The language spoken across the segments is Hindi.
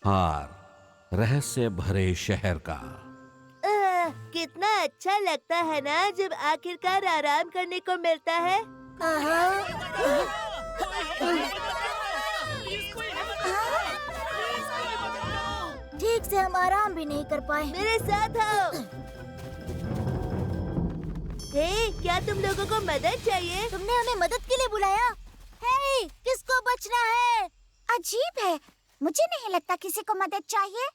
हार रहस्य भरे शहर का। कितना अच्छा लगता है ना जब आखिरकार आराम करने को मिलता है। ठीक से हम आराम भी नहीं कर पाए। मेरे साथ आओ। हे, क्या तुम लोगों को मदद चाहिए? तुमने हमें मदद के लिए बुलाया? हे, किसको बचना है? अजीब है, मुझे नहीं लगता किसी को मदद चाहिए।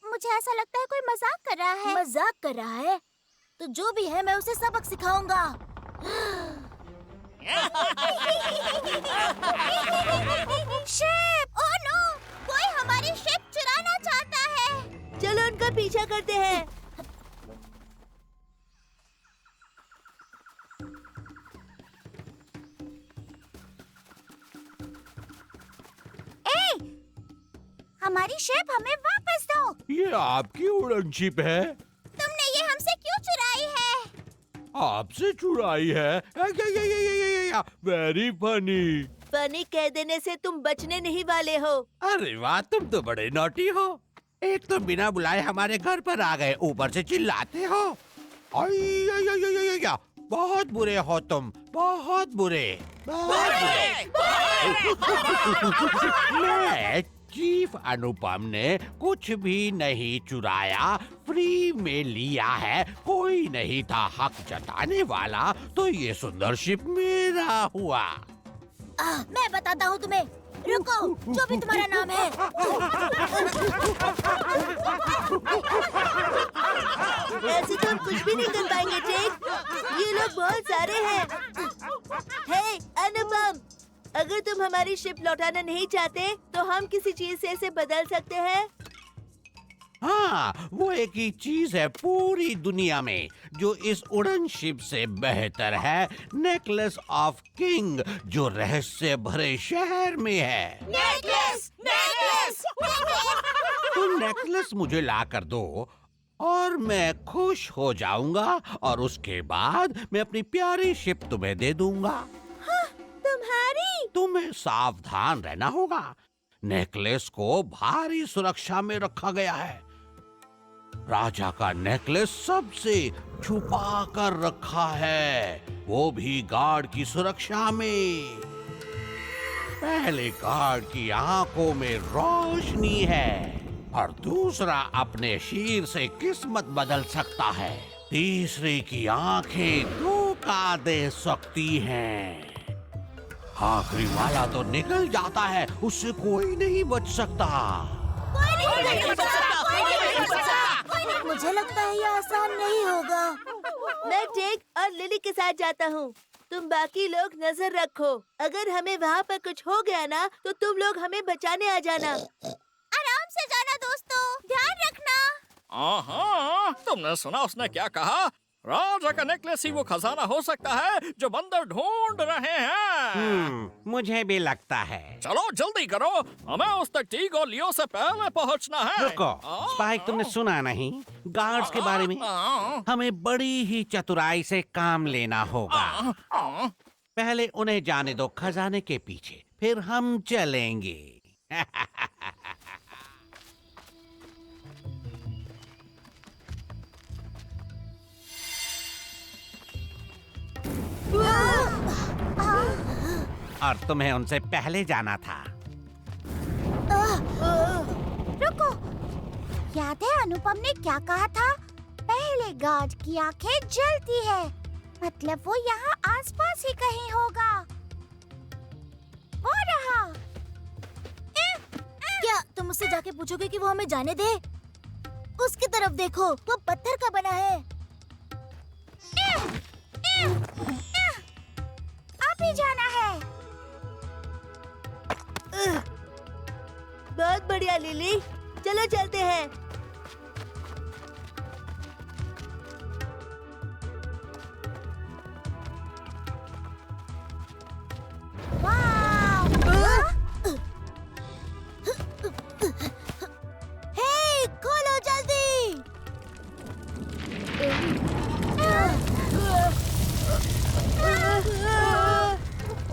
मुझे ऐसा लगता है कोई मजाक कर रहा है। मजाक कर रहा है? तो जो भी है मैं उसे सबक सिखाऊंगा। शिप! Oh no! कोई हमारी शिप चुराना चाहता है। चलो उनका पीछा करते हैं। हमारी शिप हमें वापस दो। ये आपकी उड़न शिप है? तुमने ये हमसे क्यों चुराई है? आपसे चुराई है? Very funny. फनी कह देने से तुम बचने नहीं वाले हो। अरे वाह, तुम तो बड़े नॉटी हो। एक तो बिना बुलाए हमारे घर पर आ गए, ऊपर से चिल्लाते हो। बहुत बुरे हो तुम, बहुत बुरे, बहुत बुरे। मैं चीफ अनुपम ने कुछ भी नहीं चुराया, फ्री में लिया है। कोई नहीं था हक जताने वाला, तो ये सुंदर शिप मेरा हुआ। मैं बताता हूँ तुम्हें। रुको, जो भी तुम्हारा नाम है। ऐसे तो हम कुछ भी नहीं कर पाएंगे जेक। ये लोग बहुत सारे हैं। हे अनुपम, अगर तुम हमारी शिप लौटाना नहीं चाहते तो हम किसी चीज से इसे बदल सकते हैं। हाँ, वो एक ही चीज है पूरी दुनिया में जो इस उड़न शिप से बेहतर है। नेकलेस ऑफ किंग, जो रहस्य भरे शहर में है। नेकलेस! नेकलेस! तो नेकलेस मुझे ला कर दो और मैं खुश हो जाऊंगा, और उसके बाद मैं अपनी प्यारी शिप तुम्हें दे दूंगा। तुम्हारी? तुम्हें सावधान रहना होगा। नेकलेस को भारी सुरक्षा में रखा गया है। राजा का नेकलेस सबसे छुपा कर रखा है, वो भी गार्ड की सुरक्षा में। पहले गार्ड की आंखों में रोशनी है, और दूसरा अपने शीर से किस्मत बदल सकता है। तीसरे की आंखें धोखा दे सकती हैं। आखिरी वाला तो निकल जाता है, उससे कोई नहीं बच सकता। मुझे लगता है ये आसान नहीं होगा। मैं जेक और लिली के साथ जाता हूँ। तुम बाकी लोग नजर रखो। अगर हमें वहाँ पर कुछ हो गया ना, तो तुम लोग हमें बचाने आ जाना। आराम से जाना दोस्तों, ध्यान रखना। तुमने सुना उसने क्या कहा? राजा का नेकलेस ही वो खजाना हो सकता है जो बंदर ढूंढ रहे हैं। मुझे भी लगता है। चलो जल्दी करो, हमें उस तक टीक और लियो से पहले पहुंचना है। रुको, स्पाइक, तुमने सुना नहीं गार्ड्स के बारे में? हमें बड़ी ही चतुराई से काम लेना होगा। पहले उन्हें जाने दो खजाने के पीछे, फिर हम चलेंगे। और तुम्हें उनसे पहले जाना था। रुको, याद है अनुपम ने क्या कहा था? पहले गार्ड की आंखें जलती है, मतलब वो यहाँ आसपास ही कहीं होगा। वो रहा। क्या तुम उससे जाके पूछोगे कि वो हमें जाने दे? उसकी तरफ देखो, वो पत्थर का बना है। आप ही जाना है। बहुत बढ़िया लिली, चलो चलते हैं। हे, खोलो जल्दी।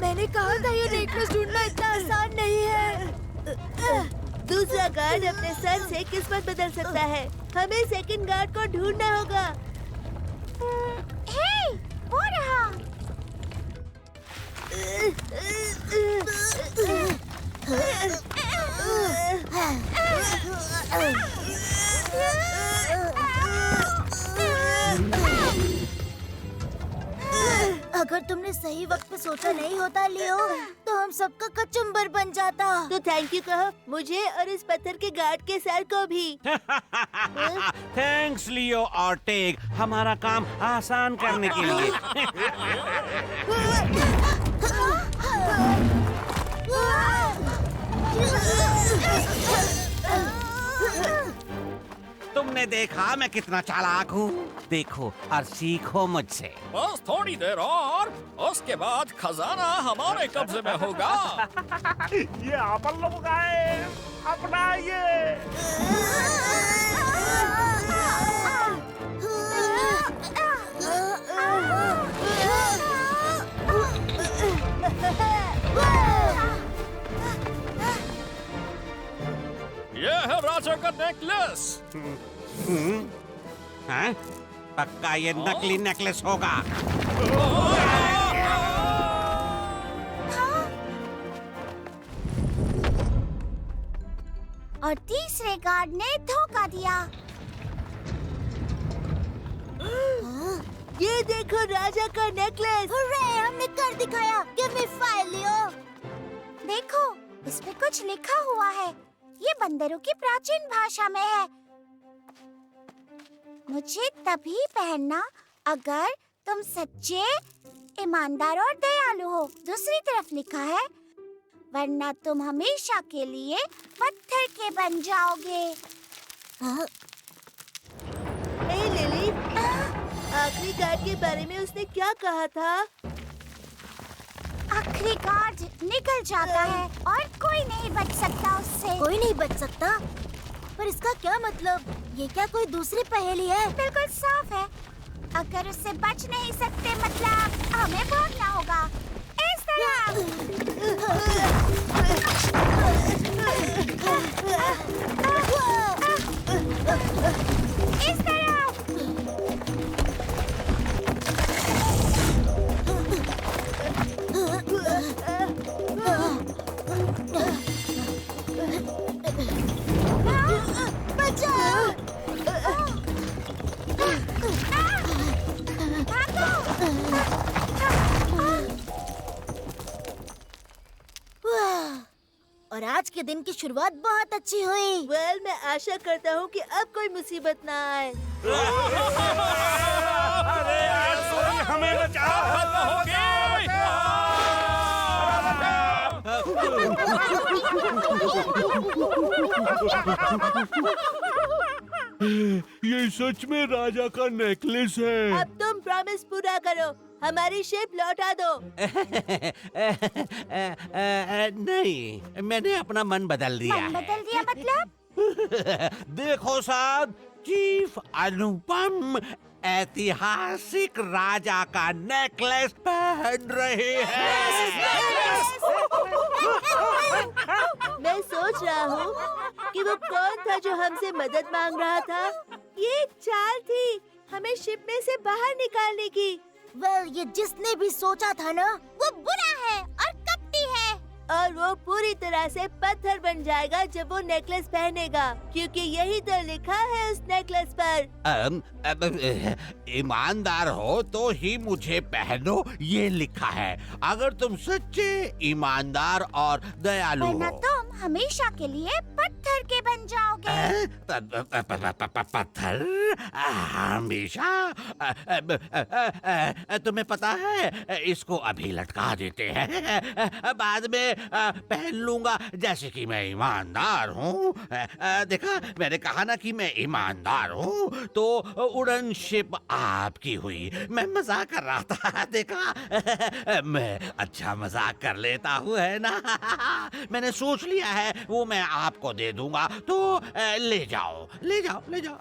मैंने कहा था ये नेकलेस ढूंढना इतना आसान नहीं है। दूसरा गार्ड अपने सर से किस्मत बदल सकता है। हमें सेकंड गार्ड को ढूंढना होगा। हे, वो रहा। अगर तुमने सही वक्त पे सोचा नहीं होता लियो, तो हम सबका कचुम्बर बन जाता। तो थैंक यू कहो मुझे और इस पत्थर के गार्ड के सर को भी। थैंक्स लियो और टेग, हमारा काम आसान करने के लिए। तुमने देखा मैं कितना चालाक हूँ। देखो और सीखो मुझसे। बस थोड़ी देर और उसके बाद खजाना हमारे कब्जे में होगा। ये अपन लोग आए, अपना ये। ये है राजा का नेकलेस। हाँ? पक्का ये नकली नेकलेस होगा। और तीसरे गार्ड ने धोखा दिया। ये देखो राजा का नेकलेस। हुर्रे, हमने कर दिखाया। गिव मी फाइल लियो। देखो, इसमें कुछ लिखा हुआ है। ये बंदरों की प्राचीन भाषा में है। मुझे तभी पहनना अगर तुम सच्चे, ईमानदार और दयालु हो। दूसरी तरफ लिखा है, वरना तुम हमेशा के लिए पत्थर के बन जाओगे। हे लिली, आखिरी गार्ड के बारे में उसने क्या कहा था? आखिरी गार्ड निकल जाता है और कोई नहीं बच सकता उससे। कोई नहीं बच सकता? पर इसका क्या मतलब? ये क्या कोई दूसरी पहेली है? बिल्कुल साफ है। अगर उससे बच नहीं सकते मतलब हमें भागना होगा। इस तरह। इस तरह। और आज के दिन की शुरुआत बहुत अच्छी हुई। वेल, मैं आशा करता हूँ कि अब कोई मुसीबत ना आए। अरे यार, सोनी हमें ये सच में राजा का नेकलेस है। अब तुम प्रॉमिस पूरा करो, हमारी शिप लौटा दो। नहीं, मैंने अपना मन बदल दिया मन है। बदल दिया मतलब? देखो साहब, चीफ अनुपम ऐतिहासिक राजा का नेकलेस पहन रहे हैं। मैं सोच रहा हूँ कि वो कौन था जो हमसे मदद मांग रहा था। ये एक चाल थी हमें शिप में से बाहर निकालने की। वेल, ये जिसने भी सोचा था ना, वो बुरा है और कपटी है। और वो पूरी तरह से पत्थर बन जाएगा जब वो नेकलेस पहनेगा, क्योंकि यही तो लिखा है उस नेकलेस पर। ईमानदार हो तो ही मुझे पहनो, ये लिखा है। अगर तुम सच्चे, ईमानदार और दयालु वरना हो। तुम हमेशा के लिए पत्थर के बन जाओगे। पत्थर हमेशा? तुम्हें पता है, इसको अभी लटका देते हैं, बाद में पहन लूंगा, जैसे कि मैं ईमानदार हूँ। देखा, मैंने कहा ना कि मैं ईमानदार हूँ। तो उड़न शिप आपकी हुई। मैं मजाक कर रहा था, देखा। मैं अच्छा मजाक कर लेता हूँ, है ना। मैंने सोच लिया है, वो मैं आपको दे दूंगा, तो ले जाओ, ले जाओ, ले जाओ।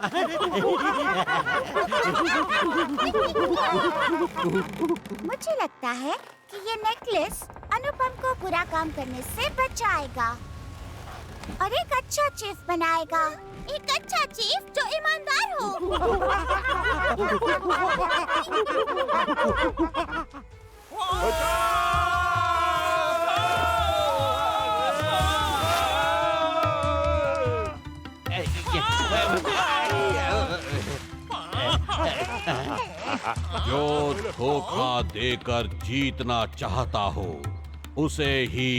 मुझे लगता है कि ये नेकलेस अनुपम को बुरा काम करने से बचाएगा। और एक अच्छा चीफ बनाएगा। एक अच्छा चीफ जो ईमानदार हो। जो धोखा देकर जीतना चाहता हो उसे ही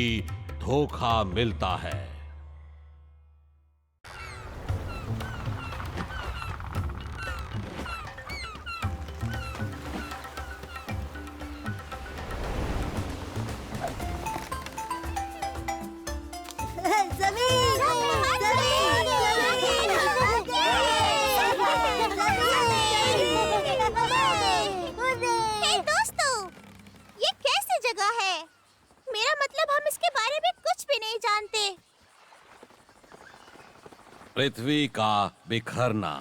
धोखा मिलता है। जमीन हे दोस्तों, ये कैसी जगह है? मेरा मतलब हम इसके बारे में कुछ भी नहीं जानते। पृथ्वी का बिखरना।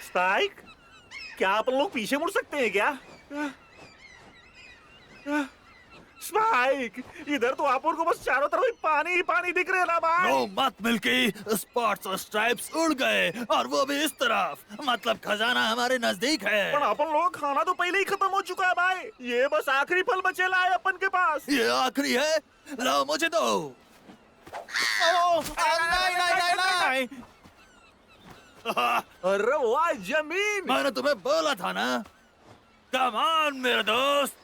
स्पाइक, क्या आप लोग पीछे मुड़ सकते हैं क्या? स्पाइक, इधर तो आप को बस चारों तरफ पानी ही पानी दिख रहे ना भाई। रो मत मिल्की, स्पॉट्स और स्ट्राइप्स उड़ गए और वो भी इस तरफ। मतलब खजाना हमारे नजदीक है। पर अपन लोग खाना तो पहले ही खत्म हो चुका है भाई। ये बस आखिरी फल बचेला है अपन के पास। ये आखिरी है, लो मुझे दो। नहीं। अरे वाह जमीन। मैंने तुम्हें बोला था ना। कम ऑन मेरे दोस्त,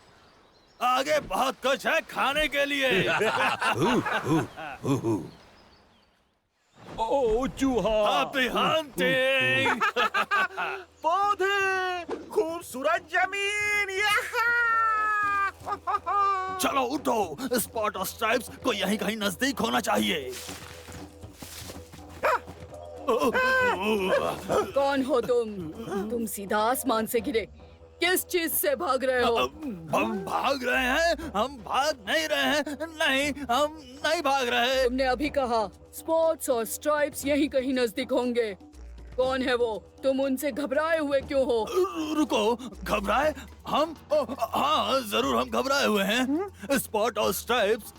आगे बहुत कुछ है खाने के लिए। ओ चूहा। Happy hunting. पौधे, खूबसूरत जमीन। चलो उठो, स्पॉट और स्ट्राइप्स को यहीं कहीं नजदीक होना चाहिए। कौन हो तुम? तुम सीधा आसमान से गिरे। किस चीज से भाग रहे हो? हम भाग रहे हैं। हम भाग नहीं रहे हैं। नहीं, हम नहीं भाग रहे। तुमने अभी कहा स्पॉट्स और स्ट्राइप्स यहीं कहीं नजदीक होंगे। कौन है वो? तुम उनसे घबराए हुए क्यों हो? रुको, घबराए? हम हाँ जरूर हम घबराए हुए हैं। स्पॉट और स्ट्राइप्स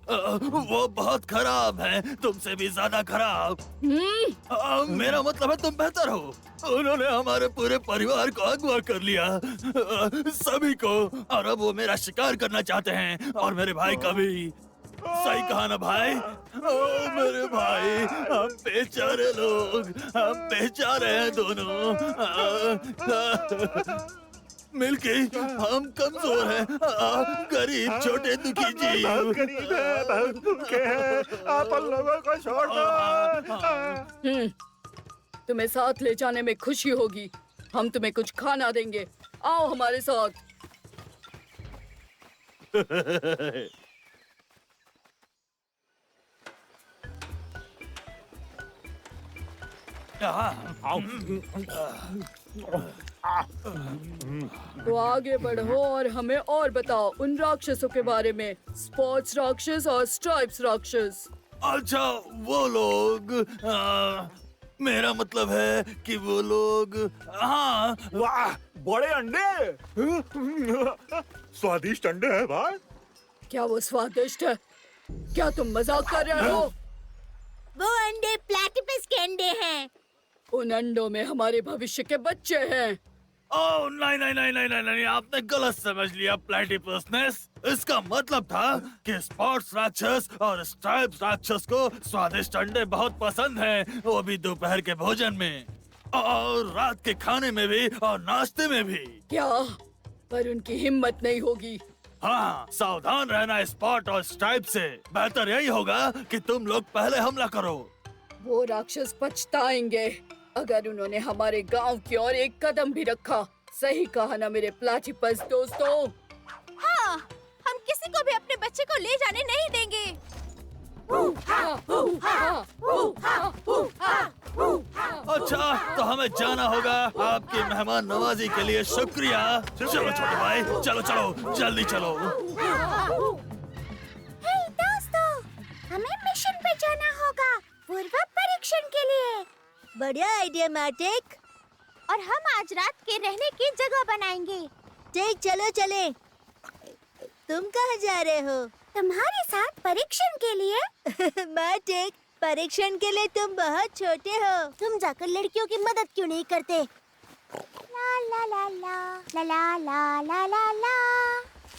वो बहुत खराब हैं, तुमसे भी ज्यादा खराब। मेरा मतलब है तुम बेहतर हो। उन्होंने हमारे पूरे परिवार को अगवा कर लिया, सभी को, और अब वो मेरा शिकार करना चाहते हैं और मेरे भाई का भी। सही कहा ना भाई? ओ मेरे भाई, हम बेचारे लोग, हम बेचारे हैं दोनों। मिल्की, हम कमजोर हैं, गरीब छोटे दुखी जीव। बहुत गरीब है, बहुत भूखे हैं। अपन लोगों को छोड़ दो। तुम्हें साथ ले जाने में खुशी होगी। हम तुम्हें कुछ खाना देंगे। आओ हमारे साथ। तो आगे बढ़ो और हमें और बताओ उन राक्षसों के बारे में, स्पॉट्स राक्षस और स्ट्राइप्स राक्षस। अच्छा, वो लोग मेरा मतलब है कि वो लोग, हाँ। वाह, बड़े अंडे। स्वादिष्ट अंडे हैं भाई। क्या वो स्वादिष्ट है? क्या तुम मजाक कर रहे हो? वो अंडे प्लैटिपस के अंडे हैं। उन अंडों में हमारे भविष्य के बच्चे हैं। ओह नहीं नहीं नहीं नहीं नहीं नहीं, आपने गलत समझ लिया प्लैटिपसनेस। इसका मतलब था कि स्पॉट्स राक्षस और स्ट्राइप्स राक्षस को स्वादिष्ट अंडे बहुत पसंद हैं, वो भी दोपहर के भोजन में और रात के खाने में भी और नाश्ते में भी। क्या? पर उनकी हिम्मत नहीं होगी। हाँ, सावधान रहना स्पॉट और स्ट्राइप से। बेहतर यही होगा कि तुम लोग पहले हमला करो। वो राक्षस पछताएंगे अगर उन्होंने हमारे गांव की ओर एक कदम भी रखा। सही कहा ना मेरे प्लैटिपस दोस्तों? हाँ, हम किसी को भी अपने बच्चे को ले जाने नहीं देंगे। अच्छा, तो हमें जाना होगा। आपकी मेहमान नवाजी के लिए शुक्रिया। चलो छोटे भाई, चलो चलो जल्दी चलो। हे दोस्तों, हमें मिशन पे जाना होगा, पूर्व परीक्षण के लिए। बढ़िया आइडिया मैटिक। और हम आज रात के रहने की जगह बनाएंगे। ठीक, चलो चले। तुम कहाँ जा रहे हो? तुम्हारे साथ परीक्षण के लिए। मैजिक, परीक्षण के लिए तुम बहुत छोटे हो। तुम जाकर लड़कियों की मदद क्यों नहीं करते? ला ला ला ला ला ला ला ला ला ला,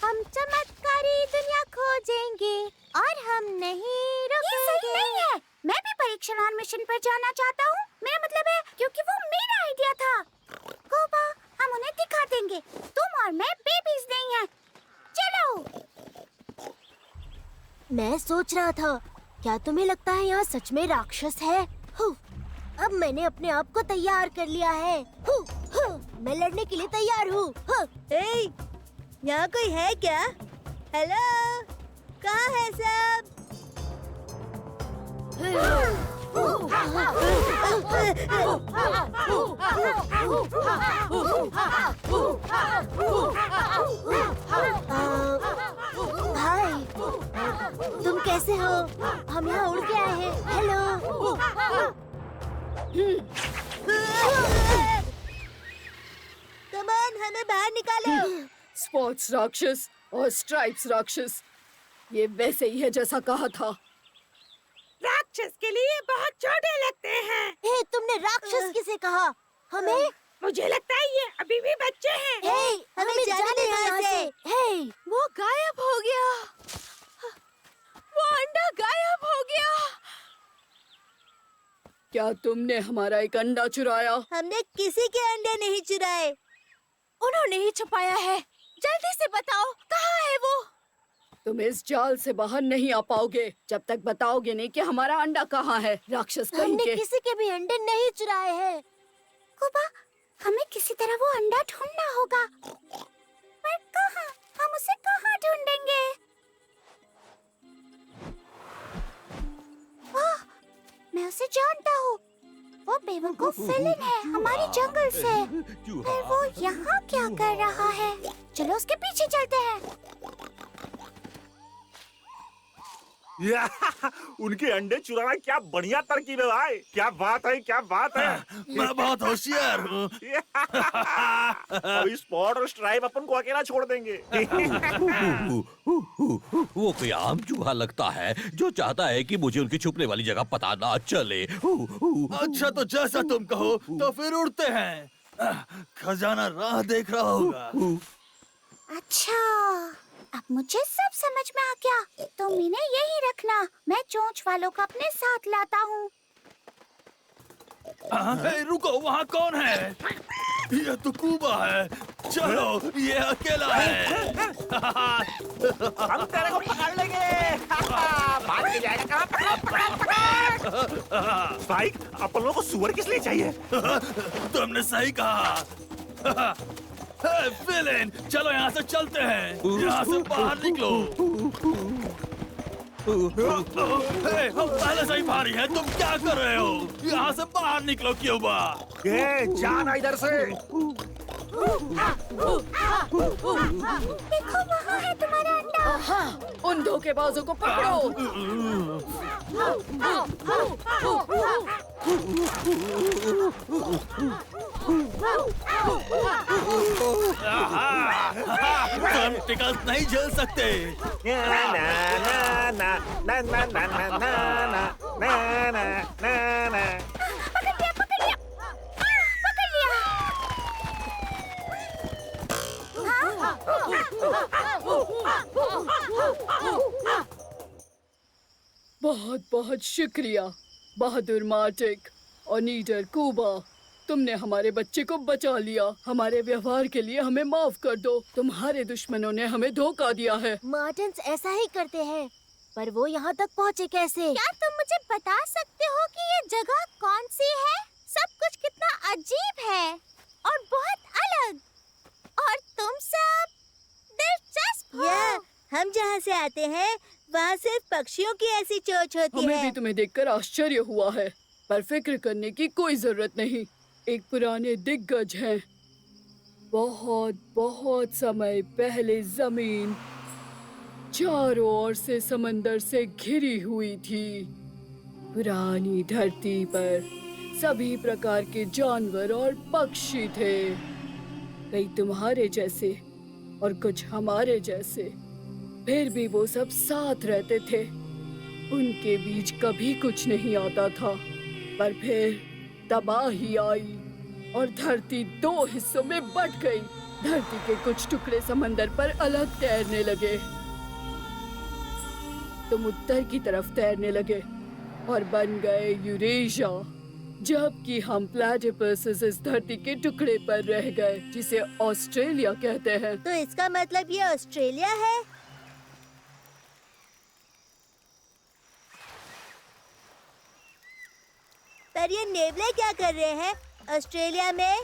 हम चमत्कारी दुनिया खोजेंगे और हम नहीं रुकेंगे। ये सही नहीं है। मैं भी परीक्षण और मिशन पर जाना चाहता हूँ। मेरा मतलब है क्योंकि वो मेरा आइडिया था। कोबा, हम उन्हें दिखा देंगे तुम और मैं बेबीज नहीं हैं। चलो। मैं सोच रहा था, क्या तुम्हें लगता है यहाँ सच में राक्षस है? अब मैंने अपने आप को तैयार कर लिया है। मैं लड़ने के लिए तैयार हूँ। हे, यहाँ कोई है क्या? हेलो, कहाँ है सब? हाय, तुम कैसे हो? हम यहाँ उड़ के आए हैं। हेलो। कम ऑन, हमें बाहर निकालो। स्पॉट्स राक्षस और स्ट्राइप्स राक्षस, ये वैसे ही है जैसा कहा था। राक्षस के लिए बहुत छोटे लगते हैं। हे, तुमने राक्षस किसे कहा? हमें? मुझे लगता है ये अभी भी बच्चे हैं। हे, हमें जाने दो यहाँ से। हे, वो गायब हो गया। वो अंडा गायब हो गया। क्या तुमने हमारा एक अंडा चुराया? हमने किसी के अंडे नहीं चुराए। उन्होंने ही छुपाया है। जल्दी से बताओ, कहाँ है वो? तुम इस जाल से बाहर नहीं आ पाओगे जब तक बताओगे नहीं कि हमारा अंडा कहाँ है। राक्षस कहीं हमने के। किसी के भी अंडे नहीं चुराए हैं। कुबा, हमें किसी तरह वो अंडा ढूंढना होगा। पर कहाँ? हम उसे कहाँ ढूंढेंगे? वाह, मैं उसे जानता हूँ। वो बेवकूफ विलेन है हमारी जंगल से। पर वो यहाँ क्या कर रहा है? चलो उसके पीछे चलते हैं। उनके अंडे चुराना क्या बढ़िया तरकीब है भाई। क्या बात है, क्या बात है। मैं बहुत होशियार हूँ। अभी स्पॉट और स्ट्राइप अपन को अकेला छोड़ देंगे। वो कोई आम चूहा लगता है जो चाहता है कि मुझे उनकी छुपने वाली जगह पता ना चले। अच्छा, तो जैसा तुम कहो तो फिर उड़ते हैं। खजाना राह देख रहा होगा। अच्छा, अब मुझे सब समझ में आ गया। तुम इन्हें यही रखना, मैं चोंच वालों को अपने साथ लाता हूँ। रुको, वहाँ कौन है? ये तो कूबा है। चलो, ये अकेला है। हम तेरे को पकड़ लेंगे। भाग के जाएगा कहाँ? पकड़। स्पाइक, अपन लोगों को सुअर किस लिए चाहिए? तुमने सही कहा। विलेन, चलो यहाँ से चलते हैं। यहाँ से बाहर निकलो। हम पहले से ही भारी हैं। तुम क्या कर रहे हो? यहाँ से बाहर निकलो क्यूबा। ये जाना इधर से। देखो, वहाँ है तुम्हारा अंडा। हाँ, उन धोखेबाजों को पकड़ो। तुम टिकल नहीं झेल सकते। ना ना ना ना ना ना ना ना ना ना ना ना ना। पकड़ लिया, पकड़ लिया, पकड़ लिया। बहुत बहुत शुक्रिया बहादुर मार्टिक और नीडर कूबा। तुमने हमारे बच्चे को बचा लिया। हमारे व्यवहार के लिए हमें माफ कर दो। तुम्हारे दुश्मनों ने हमें धोखा दिया है। मार्टिन्स ऐसा ही करते हैं, पर वो यहाँ तक पहुँचे कैसे? क्या तुम मुझे बता सकते हो कि ये जगह कौन सी है? सब कुछ कितना अजीब है और बहुत अलग, और तुम सब दिलचस्प हो। हम जहाँ से आते हैं वहाँ सिर्फ पक्षियों की ऐसी चोंच होती हमें है। भी तुम्हें देखकर आश्चर्य हुआ है, पर फिक्र करने की कोई जरूरत नहीं। एक पुराने दिग्गज हैं। बहुत बहुत समय पहले जमीन चारों ओर से समंदर से घिरी हुई थी। पुरानी धरती पर सभी प्रकार के जानवर और पक्षी थे, कई तुम्हारे जैसे और कुछ हमारे जैसे। फिर भी वो सब साथ रहते थे। उनके बीच कभी कुछ नहीं आता था, पर फिर तबाही आई और धरती 2 हिस्सों में बंट गई। धरती के कुछ टुकड़े समंदर पर अलग तैरने लगे। तुम उत्तर की तरफ तैरने लगे और बन गए यूरेशिया, जबकि हम प्लेटिपस इस धरती के टुकड़े पर रह गए जिसे ऑस्ट्रेलिया कहते हैं। तो इसका मतलब ये ऑस्ट्रेलिया है। पर ये नेवले क्या कर रहे हैं ऑस्ट्रेलिया में?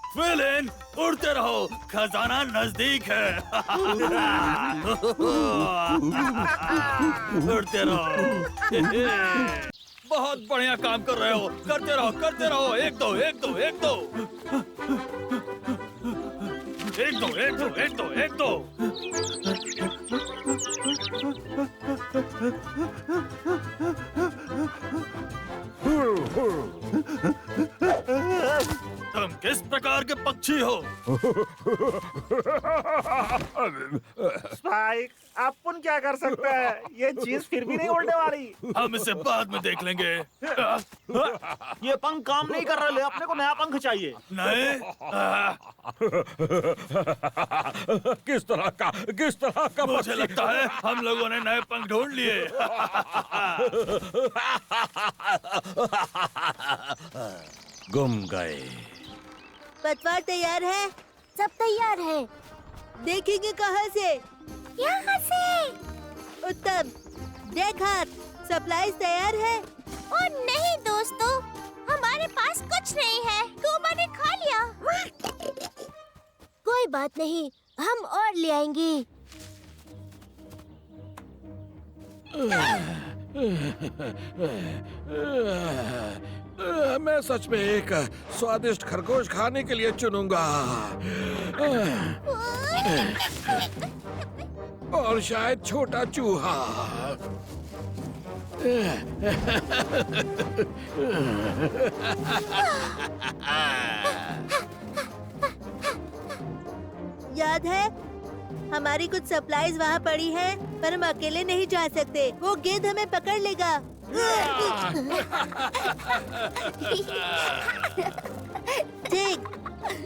फिलिन, उड़ते रहो, खजाना नजदीक है। उड़ते रहो। बहुत बढ़िया काम कर रहे हो, करते रहो, करते रहो। एक दो, एक दो, एक दो, एक दो, एक दो, एक दो, एक दो। तुम किस प्रकार के पक्षी हो? स्पाइक, अपन क्या कर सकते हैं? ये चीज फिर भी नहीं उड़ने वाली। हम इसे बाद में देख लेंगे। ये पंख काम नहीं कर रहे, अपने को नया पंख चाहिए। नहीं, किस तरह का मुझे लगता है हम लोगों ने नए पंख ढूंढ लिए। गुम गए। पतवार तैयार है? सब तैयार है। देखेंगे कहाँ से? यहाँ से। उत्तम। देख हाथ, सप्लाईज तैयार है? ओ नहीं दोस्तों, हमारे पास कुछ नहीं है। कुमा ने खा लिया। कोई बात नहीं, हम और ले आएंगे। मैं सच में एक स्वादिष्ट खरगोश खाने के लिए चुनूंगा। और शायद छोटा चूहा। याद है, हमारी कुछ सप्लाईज वहाँ पड़ी हैं, पर हम अकेले नहीं जा सकते। वो गिद्ध हमें पकड़ लेगा। ठीक,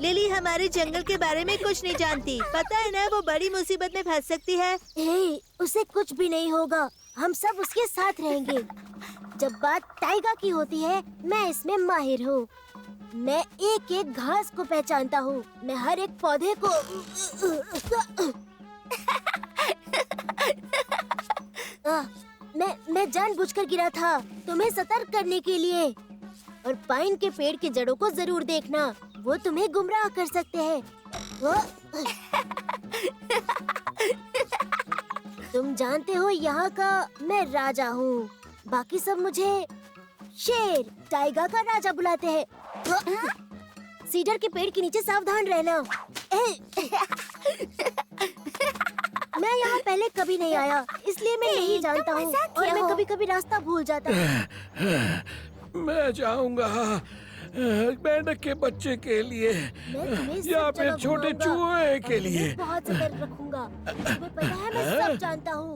लिली हमारे जंगल के बारे में कुछ नहीं जानती। पता है ना, वो बड़ी मुसीबत में फंस सकती है। हे, उसे कुछ भी नहीं होगा। हम सब उसके साथ रहेंगे। जब बात टाइगर की होती है, मैं इसमें माहिर हूँ। मैं एक एक घास को पहचानता हूँ। मैं हर एक पौधे को मैं जानबूझकर गिरा था, तुम्हें सतर्क करने के लिए। और पाइन के पेड़ की जड़ों को जरूर देखना, वो तुम्हें गुमराह कर सकते हैं। तुम जानते हो यहाँ का मैं राजा हूँ। बाकी सब मुझे शेर, टाइगर का राजा बुलाते हैं। सीडर के पेड़ के नीचे सावधान रहना। मैं यहाँ पहले कभी नहीं आया, इसलिए मैं नहीं जानता हूँ और मैं कभी-कभी रास्ता भूल जाता हूँ। मैं जाऊंगा मेंढक के बच्चे के लिए या फिर छोटे चूहे के लिए। बहुत सतर्क रखूंगा। तुम्हें पता है, मैं सब जानता हूँ।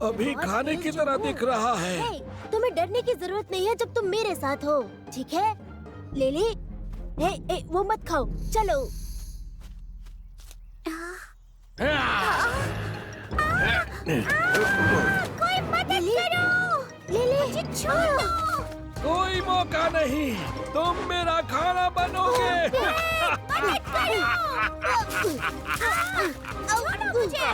अभी खाने की तरह दिख रहा है। तुम्हें डरने की जरूरत नहीं है जब तुम मेरे साथ हो, ठीक है? लिली, वो मत खाओ, चलो। कोई मदद करो! लिली, मुझे छोड़ो! कोई मौका नहीं, तुम मेरा खाना बनोगे। मदद करो! छोड़ो मुझे!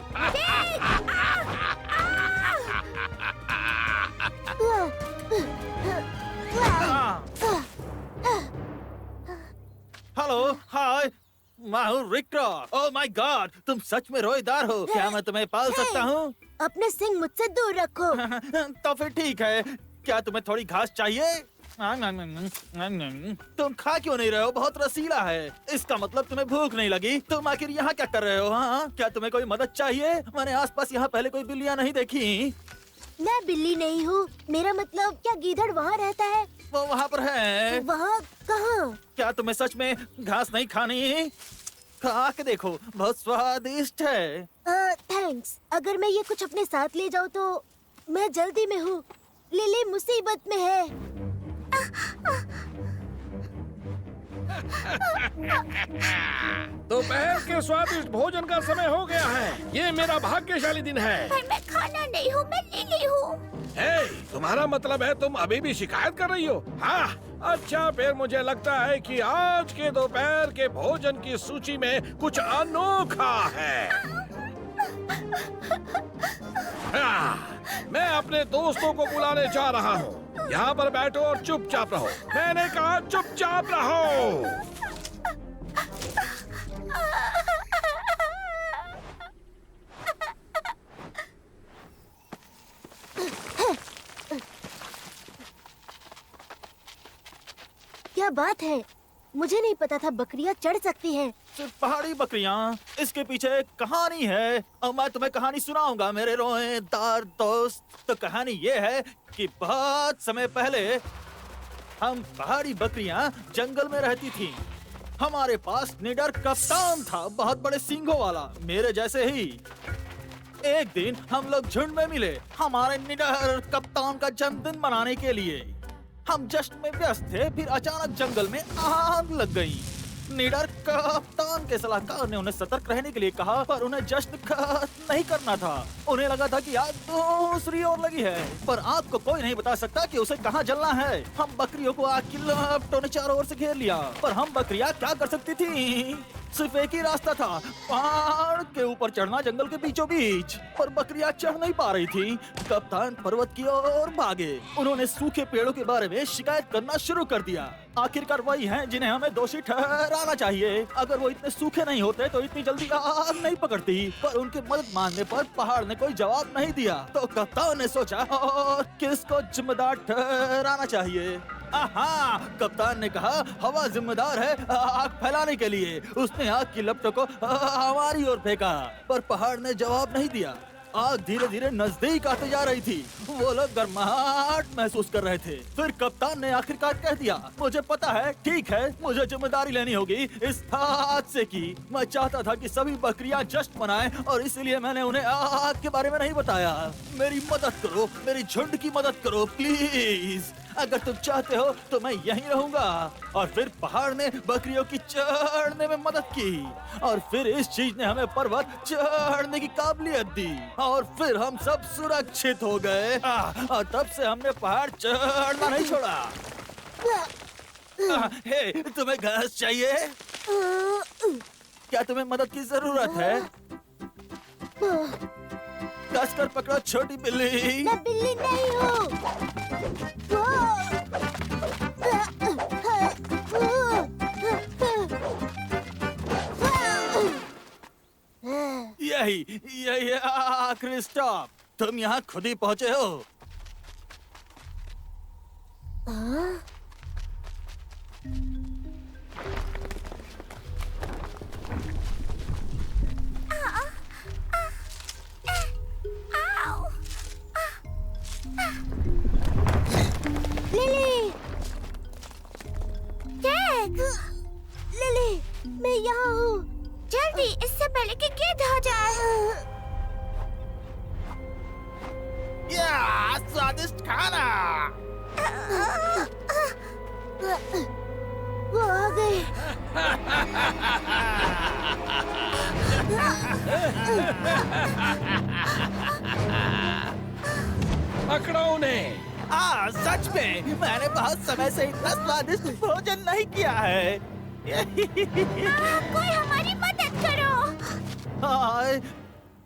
हेलो, हाय, मैं हूँ रिक्टर। ओह माय गॉड, तुम सच में रोएदार हो। क्या मैं तुम्हें पाल सकता हूँ? अपने सिंग मुझसे दूर रखो। तो फिर ठीक है। क्या तुम्हें थोड़ी घास चाहिए? तुम खा क्यों नहीं रहे हो? बहुत रसीला है। इसका मतलब तुम्हें भूख नहीं लगी। तुम आखिर यहाँ क्या कर रहे हो? हाँ, क्या तुम्हें कोई मदद चाहिए? मैंने आसपास यहाँ पहले कोई बिल्लियाँ नहीं देखी। मैं बिल्ली नहीं हूँ। मेरा मतलब, क्या गीदड़ वहाँ रहता है? वो वहाँ पर है। वहाँ कहाँ? क्या तुम्हें सच में घास नहीं खानी? खा के देखो, बहुत स्वादिष्ट है। थैंक्स। अगर मैं ये कुछ अपने साथ ले जाऊँ तो मैं जल्दी में हूँ। लिली मुसीबत में है। दोपहर के स्वादिष्ट भोजन का समय हो गया है। ये मेरा भाग्यशाली दिन है। पर मैं खाना नहीं हूँ, मैं लिली हूँ। हे, तुम्हारा मतलब है तुम अभी भी शिकायत कर रही हो? हाँ, अच्छा फिर मुझे लगता है कि आज के दोपहर के भोजन की सूची में कुछ अनोखा है। हाँ, मैं अपने दोस्तों को बुलाने जा रहा हूँ। यहाँ पर बैठो और चुपचाप रहो। मैंने कहा चुपचाप रहो। क्या बात है, मुझे नहीं पता था बकरियां चढ़ सकती हैं। सिर्फ पहाड़ी बकरियां, इसके पीछे एक कहानी है और मैं तुम्हें कहानी सुनाऊंगा मेरे रोएदार दोस्त। तो कहानी ये है कि बहुत समय पहले हम पहाड़ी बकरियां जंगल में रहती थी। हमारे पास निडर कप्तान था, बहुत बड़े सींगों वाला, मेरे जैसे ही। एक दिन हम लोग झुंड में मिले हमारे निडर कप्तान का जन्मदिन मनाने के लिए। हम जश्न में व्यस्त थे, फिर अचानक जंगल में आग लग गई। निडर कप्तान के सलाहकार ने उन्हें सतर्क रहने के लिए कहा, पर उन्हें जश्न नहीं करना था। उन्हें लगा था कि आग दूसरी ओर लगी है, पर आग को कोई नहीं बता सकता कि उसे कहाँ जलना है। हम बकरियों को आग की लपटों ने चारों ओर से घेर लिया, पर हम बकरियां क्या कर सकती थी? सिर्फ एक ही रास्ता था, पहाड़ के ऊपर चढ़ना जंगल के बीचों बीच। पर बकरियां चढ़ नहीं पा रही थी। कप्तान पर्वत की ओर भागे। उन्होंने सूखे पेड़ों के बारे में शिकायत करना शुरू कर दिया। आखिरकार वही हैं जिन्हें हमें दोषी ठहराना चाहिए। अगर वो इतने सूखे नहीं होते तो इतनी जल्दी आग नहीं पकड़ती। पर उनकी मदद मांगने पर पहाड़ ने कोई जवाब नहीं दिया। तो कप्तान ने सोचा, और किसको जिम्मेदार ठहराना चाहिए? आहा, कप्तान ने कहा, हवा जिम्मेदार है आग फैलाने के लिए। उसने आग की लपटों को हमारी ओर फेंका, पर पहाड़ ने जवाब नहीं दिया। आग धीरे धीरे नजदीक आते जा रही थी। वो लोग गर्माहट महसूस कर रहे थे। फिर कप्तान ने आखिरकार कह दिया, मुझे पता है, ठीक है, मुझे जिम्मेदारी लेनी होगी इस हादसे की। मैं चाहता था कि सभी बकरियां जश्न मनाएं और इसलिए मैंने उन्हें आग के बारे में नहीं बताया। मेरी मदद करो, मेरी झुंड की मदद करो प्लीज। अगर तुम चाहते हो तो मैं यहीं रहूंगा। और फिर पहाड़ ने बकरियों की चढ़ने में मदद की, और फिर इस चीज ने हमें पर्वत चढ़ने की काबिलियत दी, और फिर हम सब सुरक्षित हो गए। और तब से हमने पहाड़ चढ़ना नहीं छोड़ा। हे, तुम्हें घास चाहिए? क्या तुम्हें मदद की जरूरत है? कस कर पकड़ो छोटी बिल्ली। मैं बिल्ली नहीं हूँ। यही आखिरी स्टॉप। तुम यहाँ खुद ही पहुँचे हो। लिली, लिली, मैं यहाँ हूँ। जल्दी, इससे पहले कि गिद्ध हो जाए। या स्वादिष्ट खाना। वो आ गए। पकड़ो उन्हें। सच में मैंने बहुत समय से इतना स्वादिष्ट भोजन नहीं किया है। कोई हमारी मदद करो। हाय,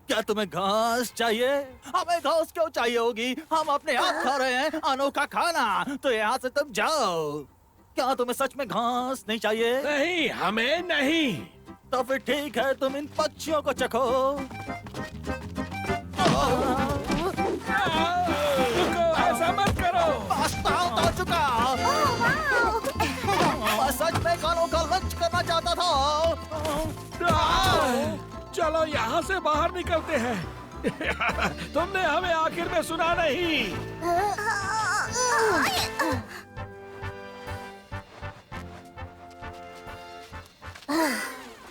क्या तुम्हें घास चाहिए? हमें घास क्यों चाहिए होगी? हम अपने आप खा रहे हैं अनोखा खाना। तो यहाँ से तुम जाओ। क्या तुम्हें सच में घास नहीं चाहिए? नहीं, हमें नहीं। तो फिर ठीक है, तुम इन पक्षियों को चखो। ऐसा मत करो। पछतावा हो चुका। मैं सच में कानों का लंच करना चाहता था। चलो यहाँ से बाहर निकलते हैं। तुमने हमें आखिर में सुना नहीं।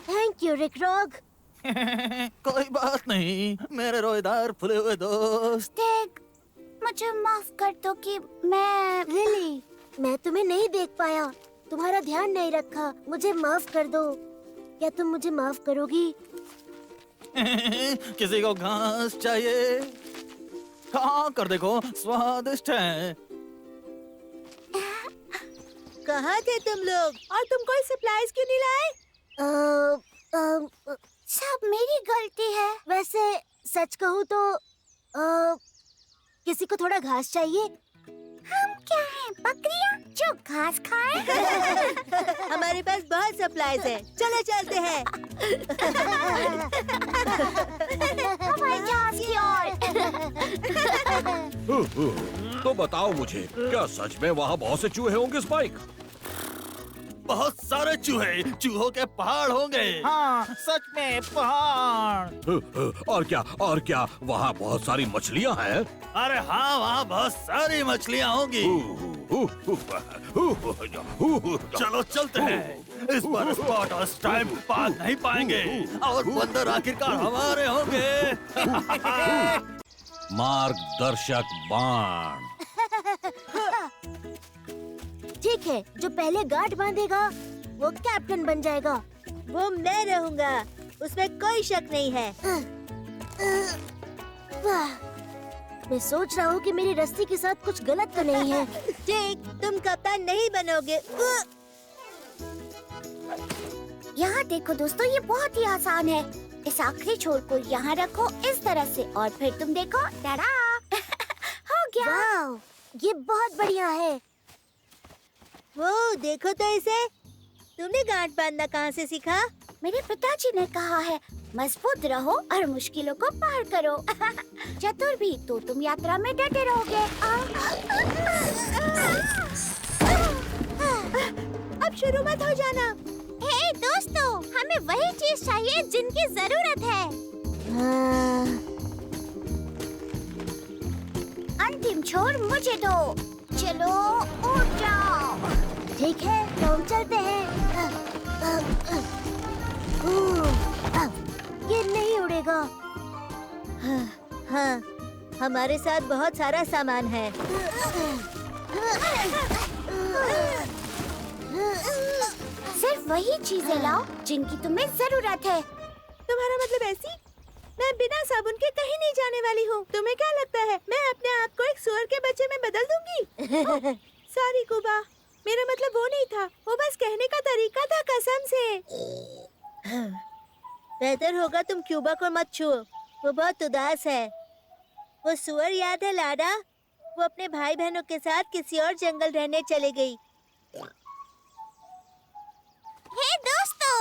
थैंक यू विक्रोग। कोई बात नहीं मेरे रोएदार फुले हुए दोस्त। टिक, मुझे माफ कर दो कि मैं लिली, मैं तुम्हें नहीं देख पाया, तुम्हारा ध्यान नहीं रखा, मुझे माफ कर दो। क्या तुम मुझे माफ करोगी? किसी को घास चाहिए? खा कर देखो, स्वादिष्ट है। कहाँ थे तुम लोग? और तुम कोई सप्लाईज क्यों नहीं लाए? सब मेरी गलती है। वैसे सच कहूँ तो किसी को थोड़ा घास चाहिए। हम क्या हैं, बकरियाँ जो घास खाएं? हमारे पास बहुत सप्लाईज है, चलो चलते हैं। हवाई जहाज की ओर। तो बताओ मुझे, क्या सच में वहाँ बहुत से चूहे होंगे स्पाइक? बहुत सारे चूहे, चूहों के पहाड़ होंगे। हाँ सच में पहाड़। और क्या वहाँ बहुत सारी मछलियाँ हैं? अरे हाँ, वहाँ बहुत सारी मछलियाँ होंगी। चलो चलते हैं। इस बार स्पॉट और स्ट्राइप भाग नहीं पाएंगे और बंदर आखिरकार हमारे होंगे। मार्गदर्शक बाण। ठीक है, जो पहले गार्ड बांधेगा वो कैप्टन बन जाएगा। वो मैं रहूंगा, उसमें कोई शक नहीं है। वाह, मैं सोच रहा हूँ कि मेरी रस्सी के साथ कुछ गलत तो नहीं है। ठीक, तुम कप्तान नहीं बनोगे। यहाँ देखो दोस्तों, ये बहुत ही आसान है। इस आखिरी छोर को यहाँ रखो इस तरह से और फिर तुम देखो, टाडा! हो गया। वाह, ये बहुत बढ़िया है। वो देखो तो इसे। तुमने गांठ बांधना कहाँ से सीखा? मेरे पिताजी ने कहा है, मजबूत रहो और मुश्किलों को पार करो। चतुर भी तो तुम यात्रा में डटे रहोगे। अब शुरू मत हो जाना। हे दोस्तों, हमें वही चीज चाहिए जिनकी जरूरत है। अंतिम छोर मुझे दो। चलो उठ जाओ। ठीक है, तो हम चलते हैं। ये नहीं उड़ेगा। हाँ, हमारे साथ बहुत सारा सामान है। सिर्फ वही चीजें लाओ जिनकी तुम्हें जरूरत है। तुम्हारा मतलब ऐसी? मैं बिना साबुन के कहीं नहीं जाने वाली हूँ। तुम्हें क्या लगता है मैं अपने आप को एक सुअर के बच्चे में बदल दूंगी? सॉरी कुबा, मेरा मतलब वो नहीं था, वो बस कहने का तरीका था, कसम से। बेहतर होगा तुम क्यूबा को मत छुओ, वो बहुत उदास है। वो सुअर याद है लाडा? वो अपने भाई बहनों के साथ किसी और जंगल रहने चले गई। हे दोस्तों,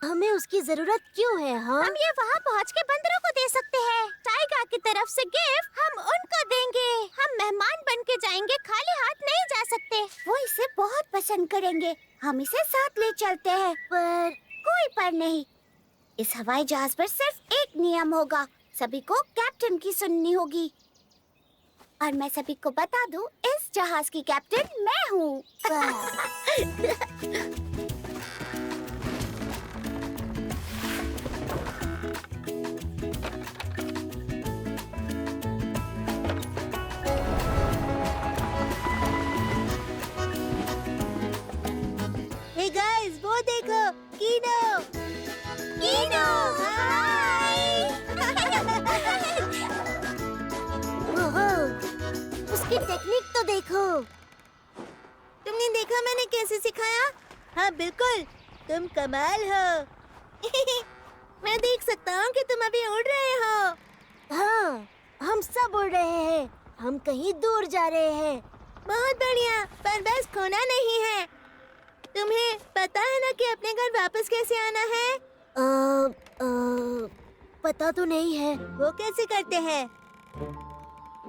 हमें उसकी जरूरत क्यों है? हम ये वहाँ पहुँच के बंदरों को दे सकते हैं। टाइगर की तरफ से गिफ्ट हम उनको देंगे। हम मेहमान बन के जाएंगे, खाली हाथ नहीं जा सकते। वो इसे बहुत पसंद करेंगे। हम इसे साथ ले चलते हैं, पर कोई पर नहीं। इस हवाई जहाज पर सिर्फ एक नियम होगा, सभी को कैप्टन की सुननी होगी। और मैं सभी को बता दूं, इस जहाज की कैप्टन मैं हूँ। हे गाइस, वो देखो, कीनो। कीनो, हाय! उसकी टेक्निक तो देखो। तुमने देखा मैंने कैसे सिखाया? हाँ बिल्कुल, तुम कमाल हो। मैं देख सकता हूँ कि तुम अभी उड़ रहे हो। हाँ, हम सब उड़ रहे हैं। हम कहीं दूर जा रहे हैं। बहुत बढ़िया, पर बस खोना नहीं है। तुम्हें पता है ना कि अपने घर वापस कैसे आना है? पता तो नहीं है। वो कैसे करते हैं?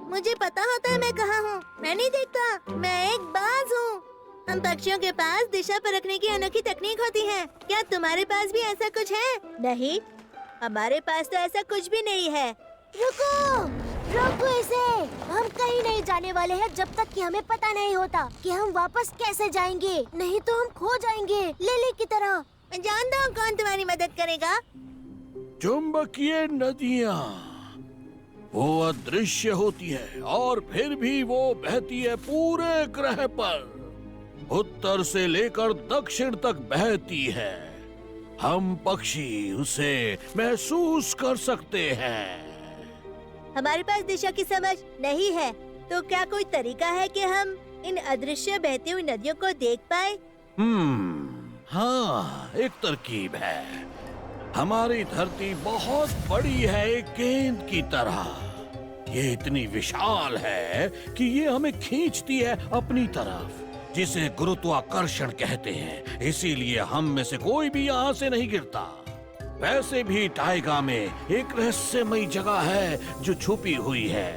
मुझे पता होता है मैं कहाँ हूँ। मैं नहीं देखता, मैं एक बाज हूँ। हम पक्षियों के पास दिशा परखने की अनोखी तकनीक होती है। क्या तुम्हारे पास भी ऐसा कुछ है? नहीं, हमारे पास तो ऐसा कुछ भी नहीं है। रुको, रोको इसे। हम कहीं नहीं जाने वाले हैं जब तक कि हमें पता नहीं होता कि हम वापस कैसे जाएंगे। नहीं तो हम खो जाएंगे, लिली की तरह। मैं जानता हूँ कौन तुम्हारी मदद करेगा। चुंबकीय नदियाँ वो अदृश्य होती है और फिर भी वो बहती है पूरे ग्रह पर, उत्तर से लेकर दक्षिण तक बहती है। हम पक्षी उसे महसूस कर सकते हैं। हमारे पास दिशा की समझ नहीं है, तो क्या कोई तरीका है कि हम इन अदृश्य बहती हुई नदियों को देख पाए? हाँ, एक तरकीब है। हमारी धरती बहुत बड़ी है, एक गेंद की तरह। ये इतनी विशाल है कि ये हमें खींचती है अपनी तरफ, जिसे गुरुत्वाकर्षण कहते हैं। इसीलिए हम में से कोई भी यहाँ से नहीं गिरता। वैसे भी टाइगा में एक रहस्यमयी जगह है जो छुपी हुई है,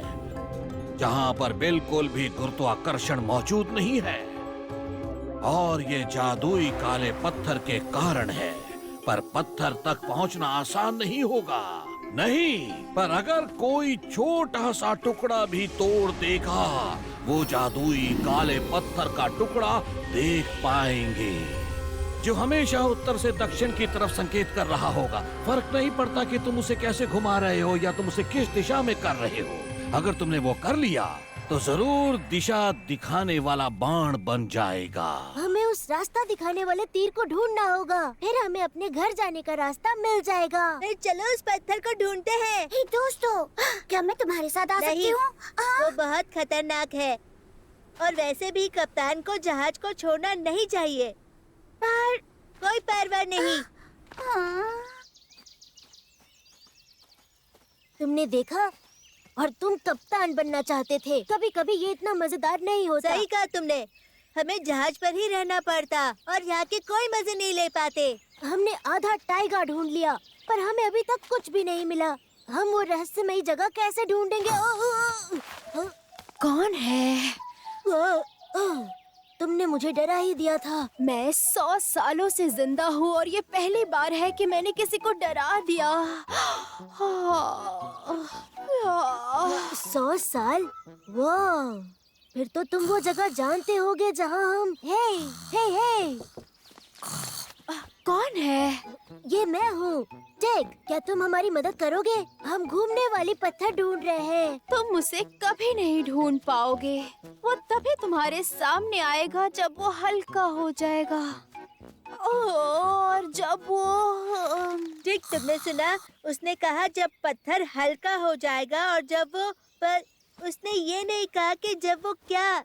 जहाँ पर बिल्कुल भी गुरुत्वाकर्षण मौजूद नहीं है। और ये जादुई काले पत्थर के कारण है। पर पत्थर तक पहुंचना आसान नहीं होगा। नहीं, पर अगर कोई छोटा सा टुकड़ा भी तोड़ देगा, वो जादुई काले पत्थर का टुकड़ा देख पाएंगे, जो हमेशा उत्तर से दक्षिण की तरफ संकेत कर रहा होगा। फर्क नहीं पड़ता कि तुम उसे कैसे घुमा रहे हो या तुम उसे किस दिशा में कर रहे हो। अगर तुमने वो कर लिया तो जरूर दिशा दिखाने वाला बाण बन जाएगा। हमें उस रास्ता दिखाने वाले तीर को ढूंढना होगा, फिर हमें अपने घर जाने का रास्ता मिल जाएगा। फिर चलो उस पत्थर को ढूंढते हैं। हे दोस्तों, क्या मैं तुम्हारे साथ आ सकती नहीं, हूँ? वो बहुत खतरनाक है और वैसे भी कप्तान को जहाज को छोड़ना नहीं चाहिए। पर कोई परवाह नहीं। तुमने देखा, और तुम कप्तान बनना चाहते थे। कभी कभी ये इतना मजेदार नहीं होता। सही कहा तुमने, हमें जहाज पर ही रहना पड़ता और यहाँ के कोई मजे नहीं ले पाते। हमने आधा टाइगा ढूंढ लिया, पर हमें अभी तक कुछ भी नहीं मिला। हम वो रहस्यमयी जगह कैसे ढूंढेंगे? कौन है? तुमने मुझे डरा ही दिया था। मैं 100 सालों से जिंदा हूँ और ये पहली बार है कि मैंने किसी को डरा दिया। 100 साल? वाह! फिर तो तुम वो जगह जानते होगे जहाँ हम। हे! कौन है? ये मैं हूँ। जैक, क्या तुम हमारी मदद करोगे? हम घूमने वाली पत्थर ढूंढ रहे हैं। तुम उसे कभी नहीं ढूंढ पाओगे। वो तभी तुम्हारे सामने आएगा जब वो हल्का हो जाएगा। और जब वो ठीक, तुमने सुना? उसने कहा जब पत्थर हल्का हो जाएगा, और जब वो, पर उसने ये नहीं कहा कि जब वो क्या।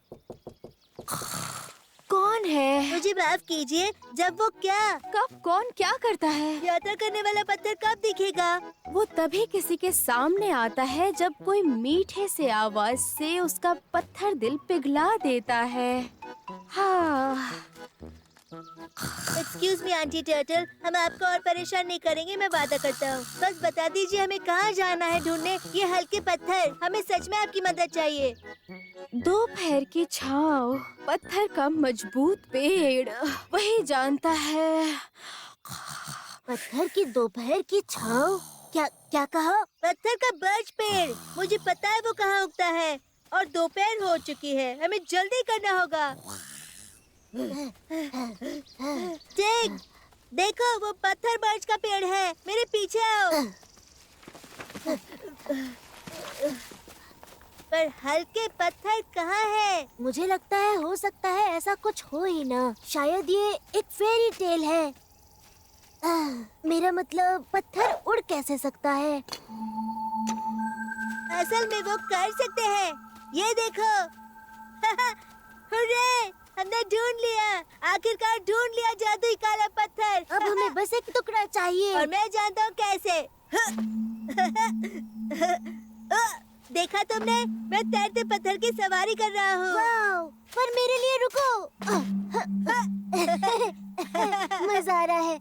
कौन है? मुझे माफ कीजिए, जब वो क्या? कब कौन क्या करता है? यात्रा करने वाला पत्थर कब दिखेगा? वो तभी किसी के सामने आता है जब कोई मीठे से आवाज से उसका पत्थर दिल पिघला देता है। हाँ। एक्सक्यूज मी आंटी टर्टल, हम आपको और परेशान नहीं करेंगे, मैं वादा करता हूँ। बस बता दीजिए हमें कहाँ जाना है ढूंढने ये हल्के पत्थर। हमें सच में आपकी मदद चाहिए। दोपहर की छाँव, पत्थर का मजबूत पेड़, वही जानता है। पत्थर की दोपहर की छाँव? क्या कहा? पत्थर का बर्च पेड़। मुझे पता है वो कहाँ उगता है, और दोपहर हो चुकी है। हमें जल्दी करना होगा। जैक, देखो वो पत्थर बर्च का पेड़ है। मेरे पीछे आओ। पर हल्के पत्थर कहाँ है? मुझे लगता है हो सकता है ऐसा कुछ हो ही ना। शायद ये एक फेरी टेल है। मेरा मतलब पत्थर उड़ कैसे सकता है? असल में वो कर सकते हैं। ये देखो। हुर्रे! हमने ढूंढ लिया। आखिरकार ढूंढ लिया जादुई काला पत्थर। अब हमें बस एक टुकड़ा चाहिए, और मैं जानता हूँ कैसे। देखा तुमने? मैं तैरते पत्थर की सवारी कर रहा हूँ। पर मेरे लिए रुको। मजा आ रहा है।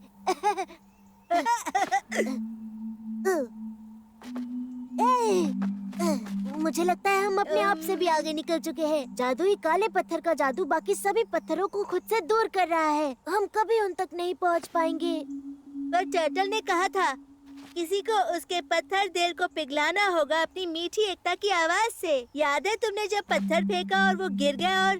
मुझे लगता है हम अपने आप से भी आगे निकल चुके हैं। जादुई काले पत्थर का जादू बाकी सभी पत्थरों को खुद से दूर कर रहा है। हम कभी उन तक नहीं पहुंच पाएंगे। पर टर्टल ने कहा था किसी को उसके पत्थर दिल को पिघलाना होगा अपनी मीठी एकता की आवाज से। याद है तुमने जब पत्थर फेंका और वो गिर गया और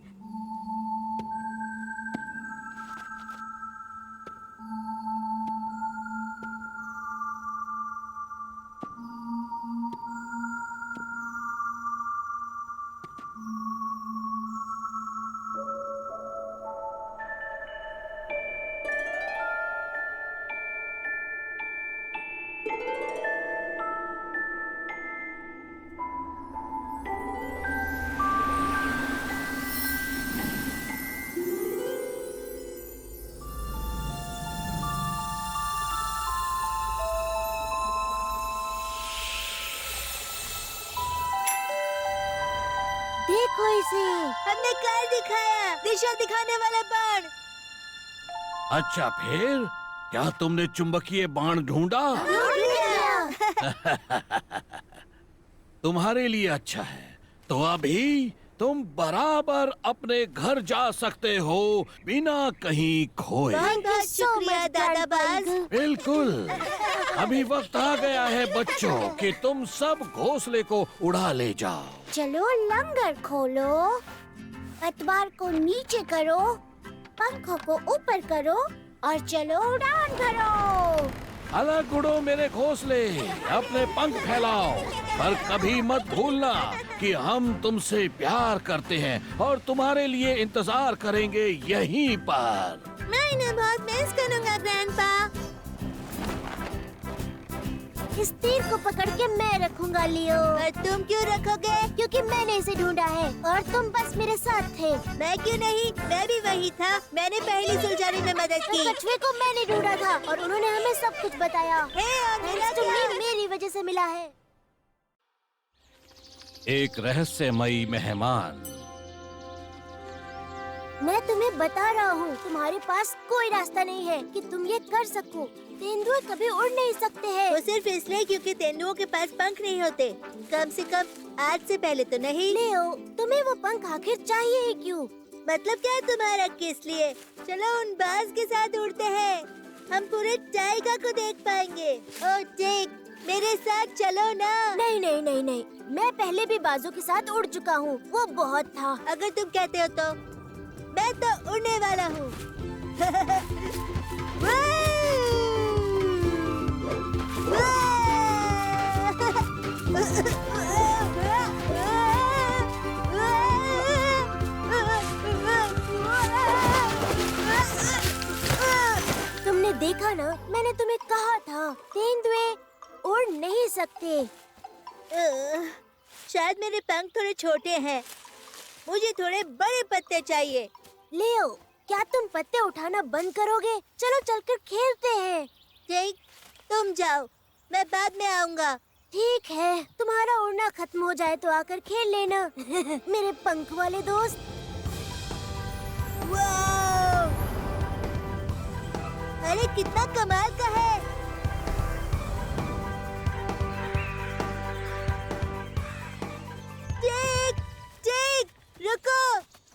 देखो इसे। हमने कार दिखाया, दिशा दिखाने वाला बाण। अच्छा फिर क्या तुमने चुंबकीय बाण ढूंढा? ढूंढ लिया। तुम्हारे लिए अच्छा है, तो अभी तुम बराबर अपने घर जा सकते हो बिना कहीं खोए। बहुत बहुत शुक्रिया दादा बाज। बिल्कुल। अभी वक्त आ गया है बच्चों कि तुम सब घोंसले को उड़ा ले जाओ। चलो लंगर खोलो, पतवार को नीचे करो, पंखों को ऊपर करो और चलो उड़ान भरो। अलग उड़ो मेरे घोंसले, अपने पंख फैलाओ, पर कभी मत भूलना कि हम तुमसे प्यार करते हैं और तुम्हारे लिए इंतजार करेंगे यहीं पर। मैं इन्हें बहुत मिस करूंगा ग्रैंडपा। इस तीर को पकड़ के मैं रखूंगा लियो। और तुम क्यों रखोगे? क्योंकि मैंने इसे ढूंढा है और तुम बस मेरे साथ थे। मैं क्यों नहीं? मैं भी वही था। मैंने पहली सुलझाने में मदद की। कछुए को मैंने ढूंढा था और उन्होंने हमें सब कुछ बताया। हे और मिला क्या? तुम्हें मेरी वजह से मिला है। एक रहस्यमयी मेहमान। मैं तुम्हें बता रहा हूँ, तुम्हारे पास कोई रास्ता नहीं है कि तुम ये कर सको। तेंदुए कभी उड़ नहीं सकते हैं। वो सिर्फ इसलिए क्योंकि तेंदुओं के पास पंख नहीं होते। कम से कम आज से पहले तो नहीं। लियो, तुम्हें वो पंख आखिर चाहिए ही क्यों? मतलब क्या है तुम्हारा? किस लिए? चलो उन बाज के साथ उड़ते हैं। हम पूरे टाइगर को देख पाएंगे। ओ टेक, मेरे साथ चलो ना। नहीं नहीं नहीं नहीं, मैं पहले भी बाजों के साथ उड़ चुका हूँ, वो बहुत था। अगर तुम कहते हो तो मैं तो उड़ने वाला हूँ। तुमने देखा ना, मैंने तुम्हें कहा था तेंदुए उड़ नहीं सकते। शायद मेरे पंख थोड़े छोटे हैं। मुझे थोड़े बड़े पत्ते चाहिए। लियो, क्या तुम पत्ते उठाना बंद करोगे? चलो चलकर खेलते हैं। ठीक, तुम जाओ, मैं बाद में आऊँगा। ठीक है, तुम्हारा उड़ना खत्म हो जाए तो आकर खेल लेना। मेरे पंख वाले दोस्त। वाव! अरे कितना कमाल का है। टेक, टेक, रुको।